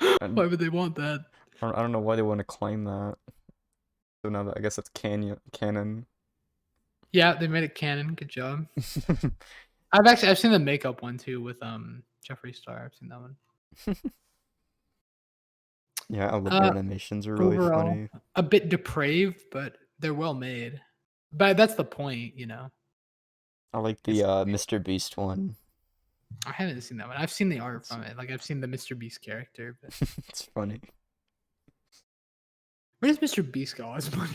I, Why would they want that? I don't know why they want to claim that. So now that I guess that's canon. Yeah, they made it canon. Good job. I've seen the makeup one too with Jeffree Star. I've seen that one. yeah, I love Uh, their animations are really Overall, funny. a bit depraved, but they're well made. But that's the point, I like the Mr. Beast one. I haven't seen that one. I've seen the art from it. Like I've seen the Mr. Beast character, but It's funny. where does Mr. Beast go all his money?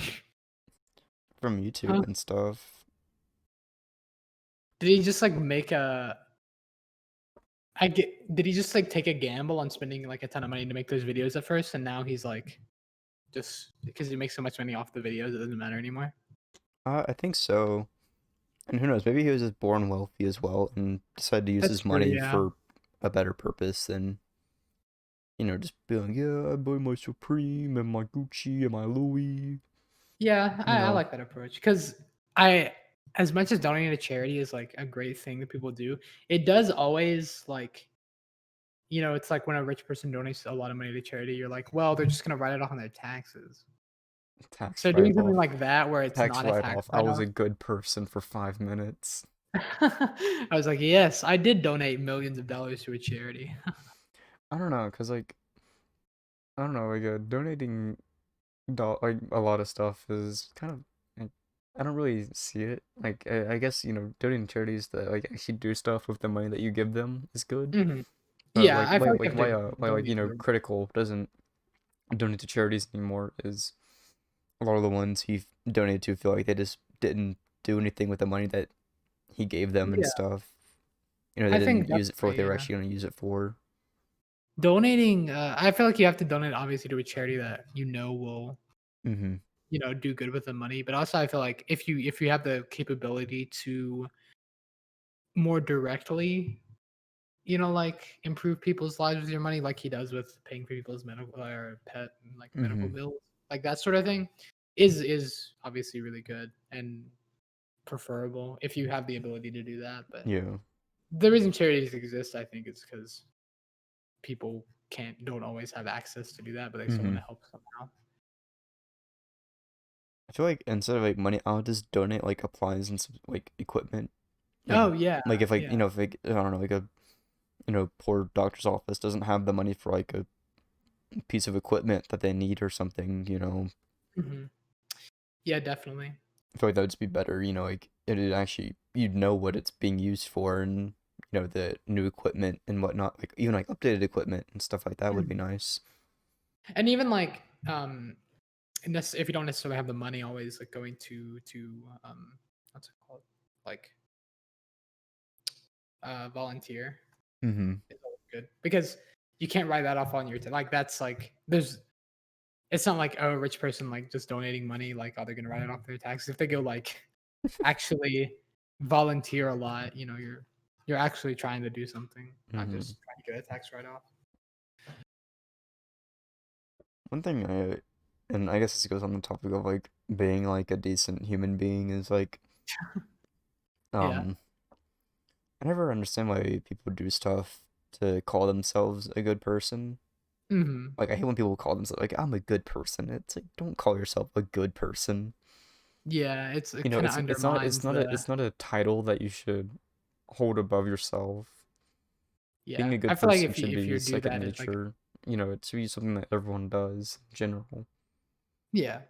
From YouTube Huh? and stuff. Did he just like make a? Did he just like take a gamble on spending like a ton of money to make those videos at first, and now he's like, just because he makes so much money off the videos, it doesn't matter anymore. I think so. And who knows, maybe he was just born wealthy as well and decided to use That's his true, money yeah. for a better purpose than, just being like, yeah, I buy my Supreme and my Gucci and my Louis. Yeah, I know. like that approach because as much as donating to charity is like a great thing that people do, it does always like, it's like when a rich person donates a lot of money to charity, you're like, well, they're just gonna write it off on their taxes. Tax So doing something write-off. like that where it's Tax not a tax write-off. I was write-off. a good person for 5 minutes. I was like, yes, I did donate millions of dollars to a charity. I don't know, cause like I don't know, like donating like a lot of stuff is kind of like, I don't really see it. Like I guess donating charities that like actually do stuff with the money that you give them is good. Mhm. But Yeah, I feel like you have to why like donate towards- Critical doesn't donate to charities anymore is a lot of the ones he donated to feel like they just didn't do anything with the money that he gave them and Yeah, stuff. They I think didn't use it for what they were definitely, actually going to use it for. donating. I feel like you have to donate obviously to a charity that will Mm-hmm. do good with the money. But also, I feel like if you have the capability to more directly, like improve people's lives with your money, like he does with paying for people's medical or pet like medical Mm-hmm. bills, like that sort of thing, is obviously really good and preferable if you have the ability to do that. But Yeah. the reason charities exist, I think, is because people don't always have access to do that, but they still want Mm-hmm. to help somehow. I feel like instead of like money, I'll just donate like appliances and some, like equipment. Oh yeah, Like if like yeah. if like I don't know like a poor doctor's office doesn't have the money for like a piece of equipment that they need or something, Mhm. Yeah, definitely. I feel like that would just be better, like it'd actually you'd know what it's being used for and the new equipment and whatnot, like even like updated equipment and stuff like that would be nice. And even like if you don't necessarily have the money, always like going to what's it called, like volunteer Mm-hmm. is always good because you can't write that off on your like that's like there's it's not like, oh, a rich person like just donating money, like, oh, they're gonna write it off their taxes. If they go like actually volunteer a lot, you're actually trying to do something, not hmm just trying to get a tax write-off. One thing and I guess this goes on the topic of like being like a decent human being is like, Yeah. um, I never understand why people do stuff to call themselves a good person. Mhm. Like I hate when people call themselves like I'm a good person. It's like don't call yourself a good person. Yeah, it You know, kinda it's undermines not a the it's not a title that you should hold above yourself. Being yeah. a I good feel like person if you should if be you do second that, it's like nature. You know, it should be something that everyone does in general. yeah,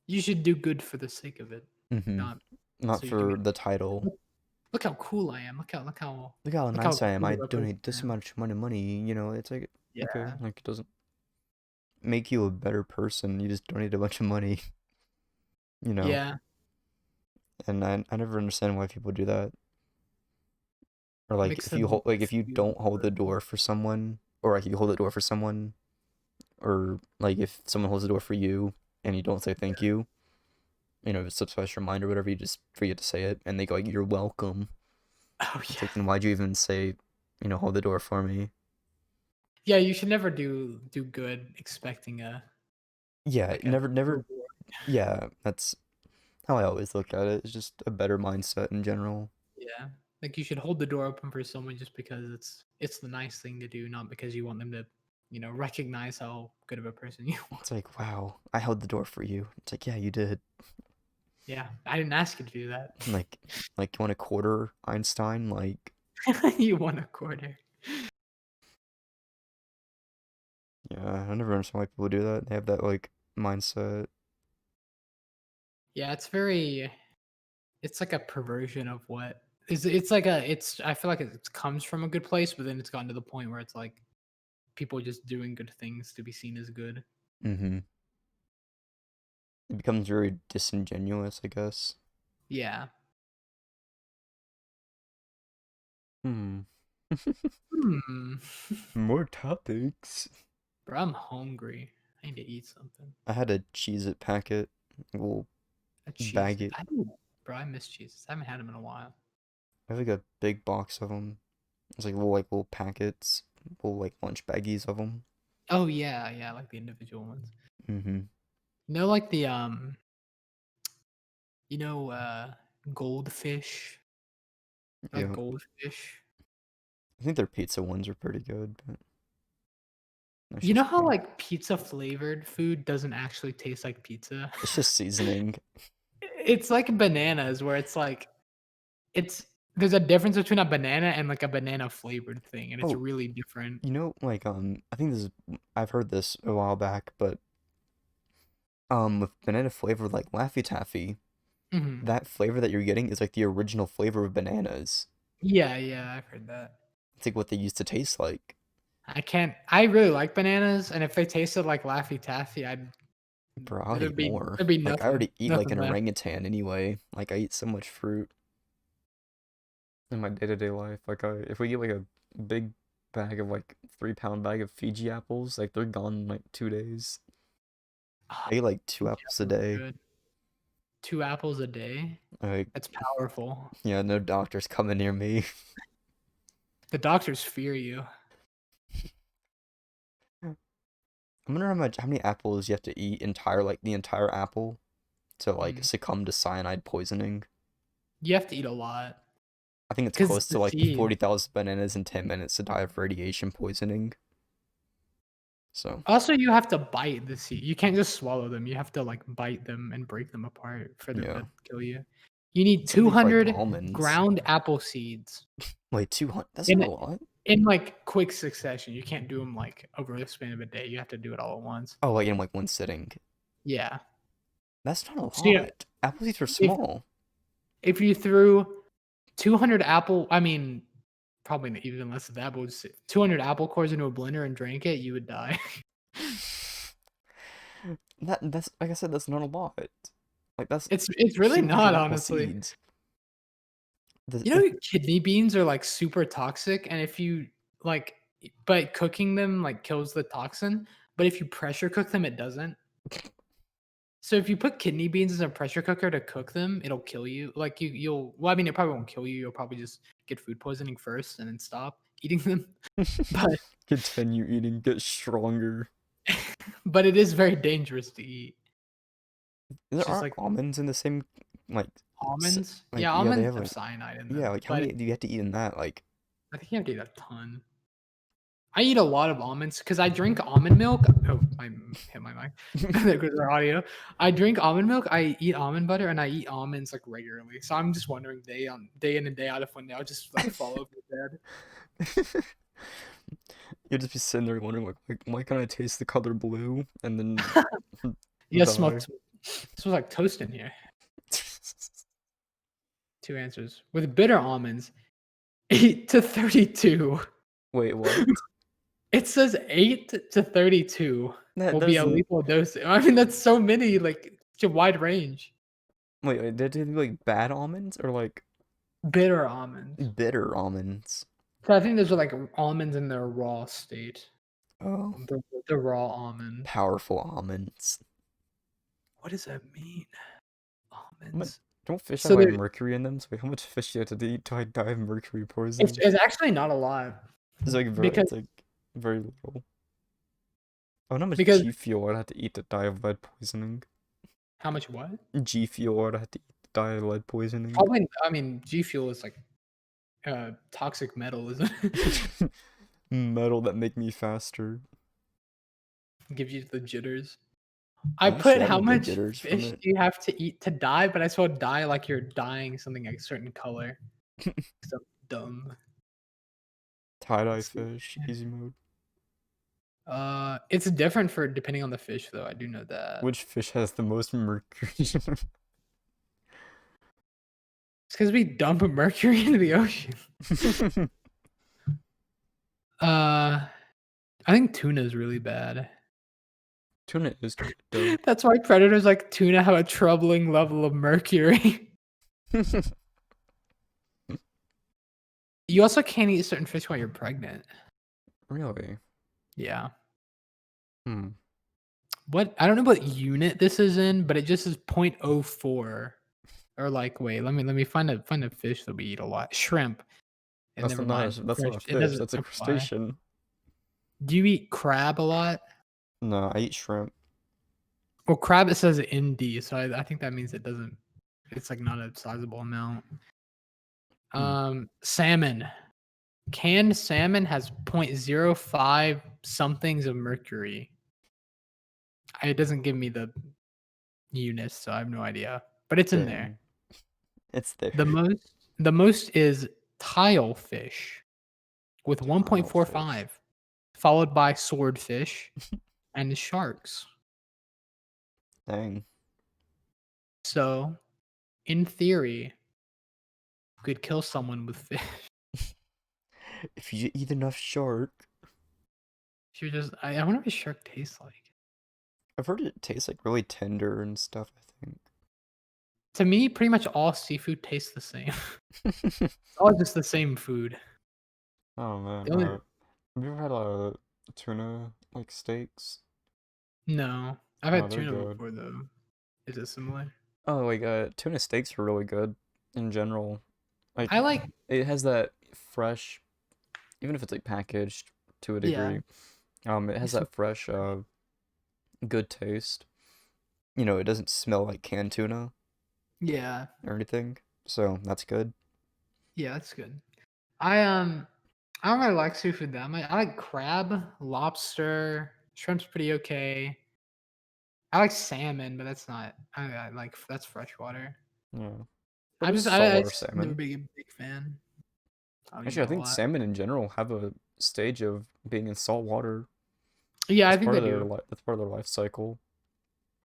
you should do good for the sake of it, hmm not Not so you can be for the like, title. Look how cool I am. Look how Look how look how nice I am. cool I of a person donate I this am." much money. You know, it's like okay, Yeah. like it doesn't make you a better person. You just donate a bunch of money. You know, Yeah. and I never understand why people do that. Or like Makes if you them hold like if you feel don't hold the door for someone, or like you hold the door for someone, or like if someone holds the door for you and you don't say thank you, you know, if it slips past your mind or whatever, you just forget to say it, and they go like, "You're welcome." Oh, It's yeah. like, then why'd you even say, hold the door for me? Yeah, you should never do good expecting a Yeah, like a never. reward. Yeah, that's how I always look at it. It's just a better mindset in general. Yeah. Like, you should hold the door open for someone just because it's the nice thing to do, not because you want them to, recognize how good of a person you are. It's like, wow, I held the door for you. It's like, yeah, you did. Yeah, I didn't ask you to do that. Like, you want a quarter, Einstein? Like, You want a quarter. yeah, I never understand why people do that. They have that like mindset. Yeah, it's like a perversion of what it's like a it's I feel like it comes from a good place, but then it's gotten to the point where it's like people just doing good things to be seen as good. Mm-hmm. It becomes very disingenuous, I guess. Yeah. Hmm. Hmm. More topics. Bro, I'm hungry. I need to eat something. I had a Cheez-It packet. We'll A cheese. bag it. Bro, I miss cheeses. I haven't had them in a while. I have like a big box of them. It's like little packets, little like lunch baggies of them. Oh yeah, yeah, like the individual ones. Mm-hmm. Like the you know, uh, goldfish. Like Yeah. goldfish. I think their pizza ones are pretty good, but that's You know just how me. like pizza flavored food doesn't actually taste like pizza? It's just seasoning. It's like bananas where it's like it's there's a difference between a banana and like a banana flavored thing, and it's Oh, really different. like I think this is I've heard this a while back, but with banana flavor like Laffy Taffy, Mhm. that flavor that you're getting is like the original flavor of bananas. Yeah, yeah, I've heard that. It's like what they used to taste like. I really like bananas, and if they tasted like Laffy Taffy, Bro, I'll there'd eat be more. there'd be Like I already eat like nothing an left. orangutan anyway. Like I eat so much fruit. In my day-to-day life. Like, if we get like a big bag of like 3 pound bag of Fiji apples, like they're gone in like 2 days. Ah, I eat like two peach apples a apples are day. good. 2 apples a day? Like That's powerful. yeah, no doctors coming near me. The doctors fear you. I wonder how many apples you have to eat the entire apple to like Mm. succumb to cyanide poisoning. You have to eat a lot I think it's because close the to like seed. 40,000 bananas in 10 minutes to die of radiation poisoning. So, Also, you have to bite the seed. You can't just swallow them. You have to like bite them and break them apart for them yeah. to kill you. You need Same thing for like 200 almonds. ground apple seeds Wait, 200? That's in not a lot. in like quick succession. You can't do them like over the span of a day. You have to do it all at once. Oh, like in like one sitting. Yeah. That's not a So yeah, lot. Apple seeds are if small. if you threw 200 apple, I mean, probably even less than that, but 200 apple cores into a blender and drank it, you would die. That's like I said, that's not a lot. Like that's It's really not, 200 apple honestly. seeds. The, You know, kidney beans are like super toxic, and if you like, but cooking them like kills the toxin. But if you pressure cook them, it doesn't. So if you put kidney beans in a pressure cooker to cook them, it'll kill you. Like you'll. Well, I mean, it probably won't kill you. You'll probably just get food poisoning first and then stop eating them. But Continue eating, get stronger. but it is very dangerous to eat. There It's just aren't like almonds in the same like almonds. like Yeah, yeah they almonds have have like cyanide in them. yeah like how but many do you have to eat in that like I think you have to eat a ton. I eat a lot of almonds because I drink almond milk. Oh, I hit my mic. There goes our audio. I drink almond milk. I eat almond butter, and I eat almonds like regularly. So I'm just wondering day in and day out if one day I'll just like fall over dead. you'll just be sitting there wondering like why can't I taste the color blue and then Yeah, die. smells like toast in here. 2 answers. With bitter almonds, 8 to 32. Wait, what? It says 8 to 32 That will be a doesn't lethal dose. I mean, that's so many, like such a wide range. wait, did it do like bad almonds or like Bitter almonds. bitter almonds? So I think those are like almonds in their raw state. Oh, The raw almond. powerful almonds. What does that mean? Almonds. Don't fish So have like they're- mercury in them? So wait, how much fish do you have to eat to die of mercury poisoning? It's actually not a lot. It's like very, because- it's like very little. I wonder how much because- G fuel I'd have to eat to die of lead poisoning. How much what? G fuel I'd have to eat to die of lead poisoning. Probably. I mean, G Fuel is like toxic metal, isn't it? Metal that make me faster. Gives you the jitters. I I actually put have how the much jitters from fish it. do you have to eat to die, but I saw die like you're dying something like a certain color. So dumb. Tie-dye Let's see. fish, easy mode. It's different for depending on the fish, though. I do know that. Which fish has the most mercury? It's because we dump mercury into the ocean. I think tuna is really bad. Tuna is dope. That's why predators like tuna have a troubling level of mercury. You also can't eat certain fish while you're pregnant. Really? Yeah. Hmm. What I don't know what unit this is in, but it just is 0.04. Or like, wait, let me find a fish that we eat a lot. Shrimp. That's Never not mind. that's not a It fish, doesn't that's a apply. crustacean. Do you eat crab a lot? No, I eat shrimp. Well, crab it says ND, so I think that means it doesn't. It's like not a sizable amount. Salmon. Canned salmon has 0.05 somethings of mercury. It doesn't give me the units, so I have no idea. But it's in there. Dang. It's there. The most is tilefish with 1.45, followed by swordfish and sharks. Dang. So, in theory, you could kill someone with fish. If you eat enough shark. I wonder what a shark tastes like. I've heard it tastes like really tender and stuff, I think. To me, pretty much all seafood tastes the same. It's all just the same food. Oh man. The only- Have you ever had tuna like steaks? No, I've Oh, had they're tuna good. before though. Is it similar? Oh, like tuna steaks are really good in general. Like I like. it has that fresh, even if it's like packaged to a Yeah. degree. It has It's- that fresh, good taste. You know, it doesn't smell like canned tuna Yeah, or anything, so that's good. yeah, that's good. I don't really like seafood that much. I like crab, lobster, shrimp's pretty okay. I like salmon, but that's not. I like that's freshwater. Yeah. I'm There's just saltwater never salmon. been a big fan. I don't eat Actually, I it a think lot. salmon in general have a stage of being in salt water. Yeah, I That's think part they of their do. that's part of their life cycle.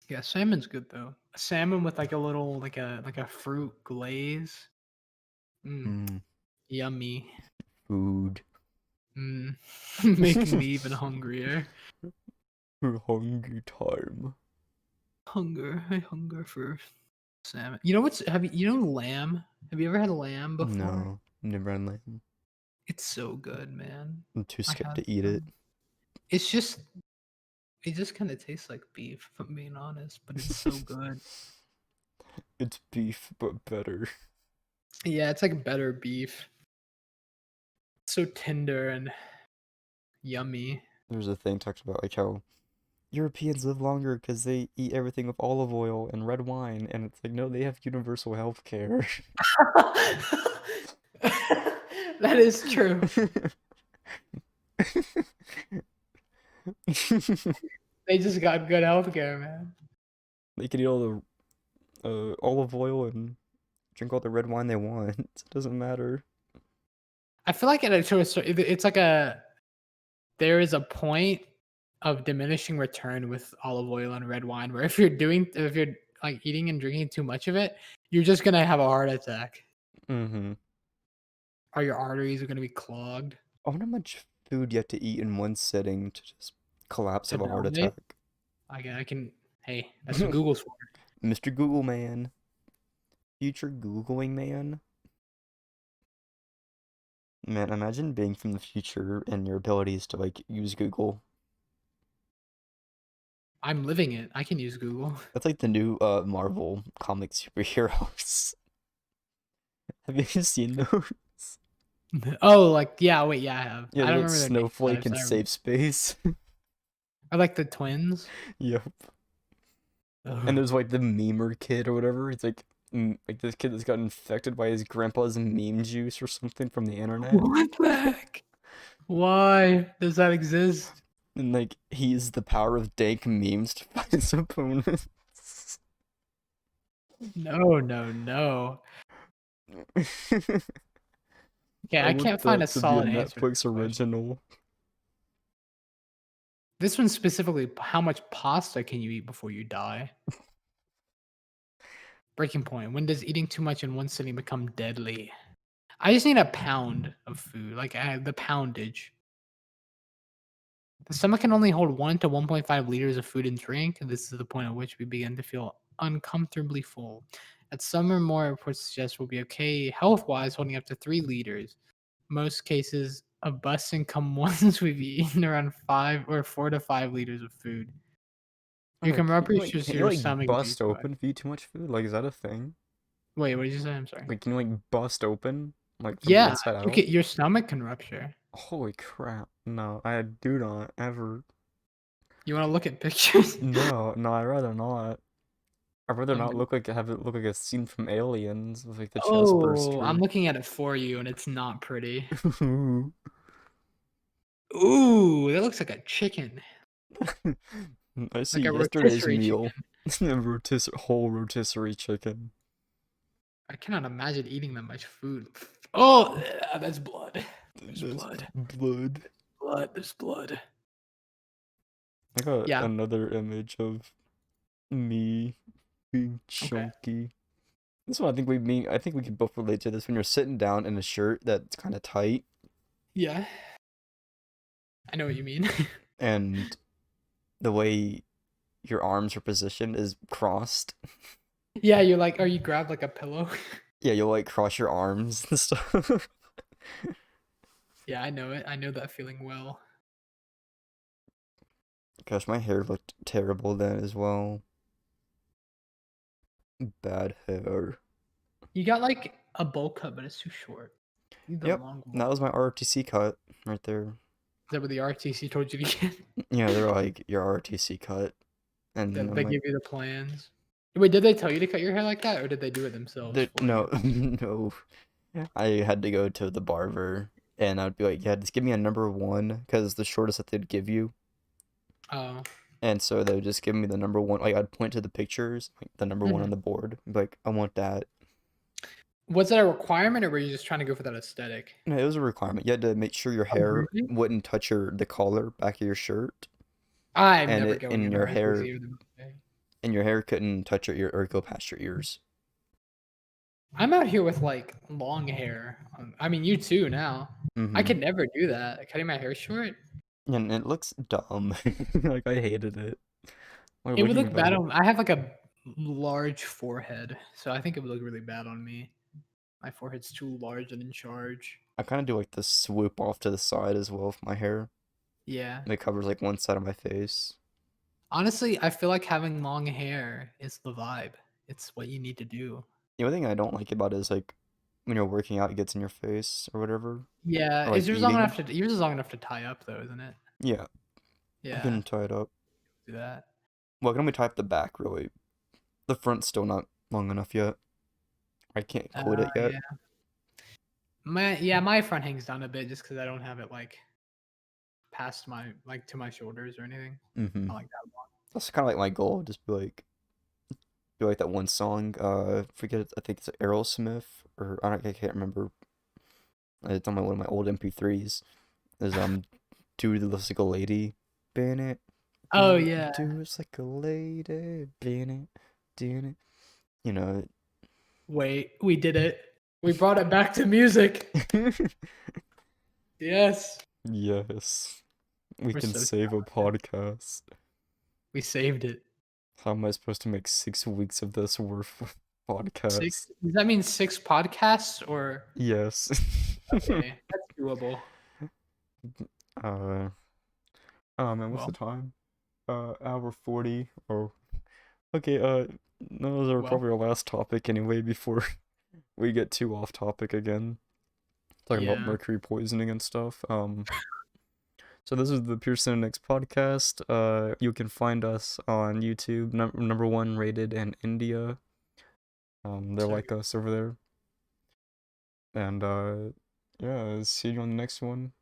Yeah, salmon's good though. Salmon with like a little like a fruit glaze. Yummy. Food. Making me even hungrier. Hungry time. I hunger for salmon. You know what's you know lamb? Have you ever had lamb before? No, never had lamb. It's so good, man. I'm too I scared had to eat it. some. It's just It just kind of tastes like beef, if I'm being honest, but it's so good. It's beef, but better. Yeah, it's like better beef. So tender and yummy. There's a thing talks about like how Europeans live longer because they eat everything with olive oil and red wine, and it's like no, they have universal health care. That is true. They just got good healthcare, man. They can eat all the olive oil and drink all the red wine they want. It doesn't matter. I feel like it's like there is a point of diminishing return with olive oil and red wine where if you're like eating and drinking too much of it, you're just gonna have a heart attack. Mm-hmm. Or your arteries are gonna be clogged. I wonder how much food you have to eat in one sitting to just collapse To of a heart donate? attack. I can hey, that's what Google's for. Mr. Google Man. Future Googling man. Man, imagine being from the future and your abilities to like use Google. I'm living it. I can use Google. That's like the new Marvel comic superheroes. Have you seen those? Oh, like yeah, wait, yeah, I have. Yeah, I they're don't like remember their names, Snowflake but and I Safe Space. Or like the twins. Yep. And there's like the memer kid or whatever. It's like like this kid that's got infected by his grandpa's meme juice or something from the internet. What the heck? Why does that exist? And like he uses the power of dank memes to fight his opponents. No, no, no. Okay, I want can't find that a to be solid a answer. To this Netflix question. original. This one specifically, how much pasta can you eat before you die? Breaking point. When does eating too much in one sitting become deadly? I just need a pound of food, like the poundage. The stomach can only hold 1 to 1.5 liters of food and drink. And this is the point at which we begin to feel uncomfortably full. At some or more, reports suggest we'll be okay health-wise, holding up to 3 liters. Most cases of busting come once we've eaten around 5 or 4 to 5 liters of food. You can rub your can you your like stomach. bust open if you eat too much food? Like, is that a thing? Wait, what did you say? I'm sorry. Like, can you like bust open like from the Yeah, inside you out? can, your stomach can rupture. Holy crap! No, I do not ever. You want to look at pictures? No, I'd rather not. I'd rather not I'm- look like have it look like a scene from Aliens with like the chest Oh, I'm burster. looking at it for you, and it's not pretty. Ooh. Ooh, that looks like a chicken. I see Like a yesterday's rotisserie meal. chicken. Whole rotisserie chicken. I cannot imagine eating that much food. Oh, that's blood. There's There's blood. blood. Blood. There's blood. I got Yeah. another image of me being chunky. This one I think we could both relate to this when you're sitting down in a shirt that's kind of tight Yeah. I know what you mean. and the way your arms are positioned is crossed. Yeah, you're like, or you grab like a pillow. Yeah, you'll like cross your arms and stuff. Yeah, I know it. I know that feeling well. Gosh, my hair looked terrible then as well. Bad hair. You got like a bowl cut, but it's too short. You need the Yep, long one. that was my ROTC cut right there. Is that what the RTC told you to get? Yeah, they're like your ROTC cut, and They I'm like, give you the plans. Wait, did they tell you to cut your hair like that, or did they do it themselves? For no, you? no. I had to go to the barber, and I'd be like, yeah, just give me a number 1, because the shortest that they'd give you. Oh, And so they would just give me the number 1. Like, I'd point to the pictures, like the number 1 on the board. Be like, I want that. was that a requirement, or were you just trying to go for that aesthetic? No, it was a requirement. You had to make sure your hair really? wouldn't touch the collar back of your shirt, I'm And never it- going in in your RTC hair- or the buffet. and your hair couldn't touch your ear or go past your ears. I'm out here with like long hair. I mean, you too now. I Mhm. could never do that. Cutting my hair short. And it looks dumb. Like, I hated it. Like, It would looking look bad back- on. I have like a large forehead, so I think it would look really bad on me. My forehead's too large and in charge. I kind of do like the swoop off to the side as well with my hair. Yeah. It covers like one side of my face. Honestly, I feel like having long hair is the vibe. It's what you need to do. The only thing I don't like about it is like when you're working out, it gets in your face or whatever. Yeah, Or like is yours long eating. enough to yours is long enough to tie up though, isn't it? Yeah, I Yeah, can tie it up. do that. Well, I can only tie up the back really. The front's still not long enough yet. I can't quit it yet. Yeah. My front hangs down a bit just because I don't have it like past my like to my shoulders or anything. Mm-hmm. Not like that long. That's kind of like my goal. Just be like that one song. Forget it. I think it's Aerosmith or I can't remember. It's on one of my old MP3s. Is "Do This Like a Lady," Bennett. Oh yeah. Do it like a lady, Bennett, doing it. You know. Wait, we did it. We brought it back to music. Yes. Yes. We We're can so save a podcast. We saved it. How am I supposed to make 6 weeks of this worth of podcasts? Does that mean 6 podcasts or Yes. okay, that's doable. Man, what's the Well. time? Hour 40. Oh, okay. Those are Well. probably our last topic anyway before we get too off topic again. Talking about Yeah. mercury poisoning and stuff. So this is the Pearson and X podcast. You can find us on YouTube, number 1 rated in India. They're like us over there. And yeah, see you on the next one.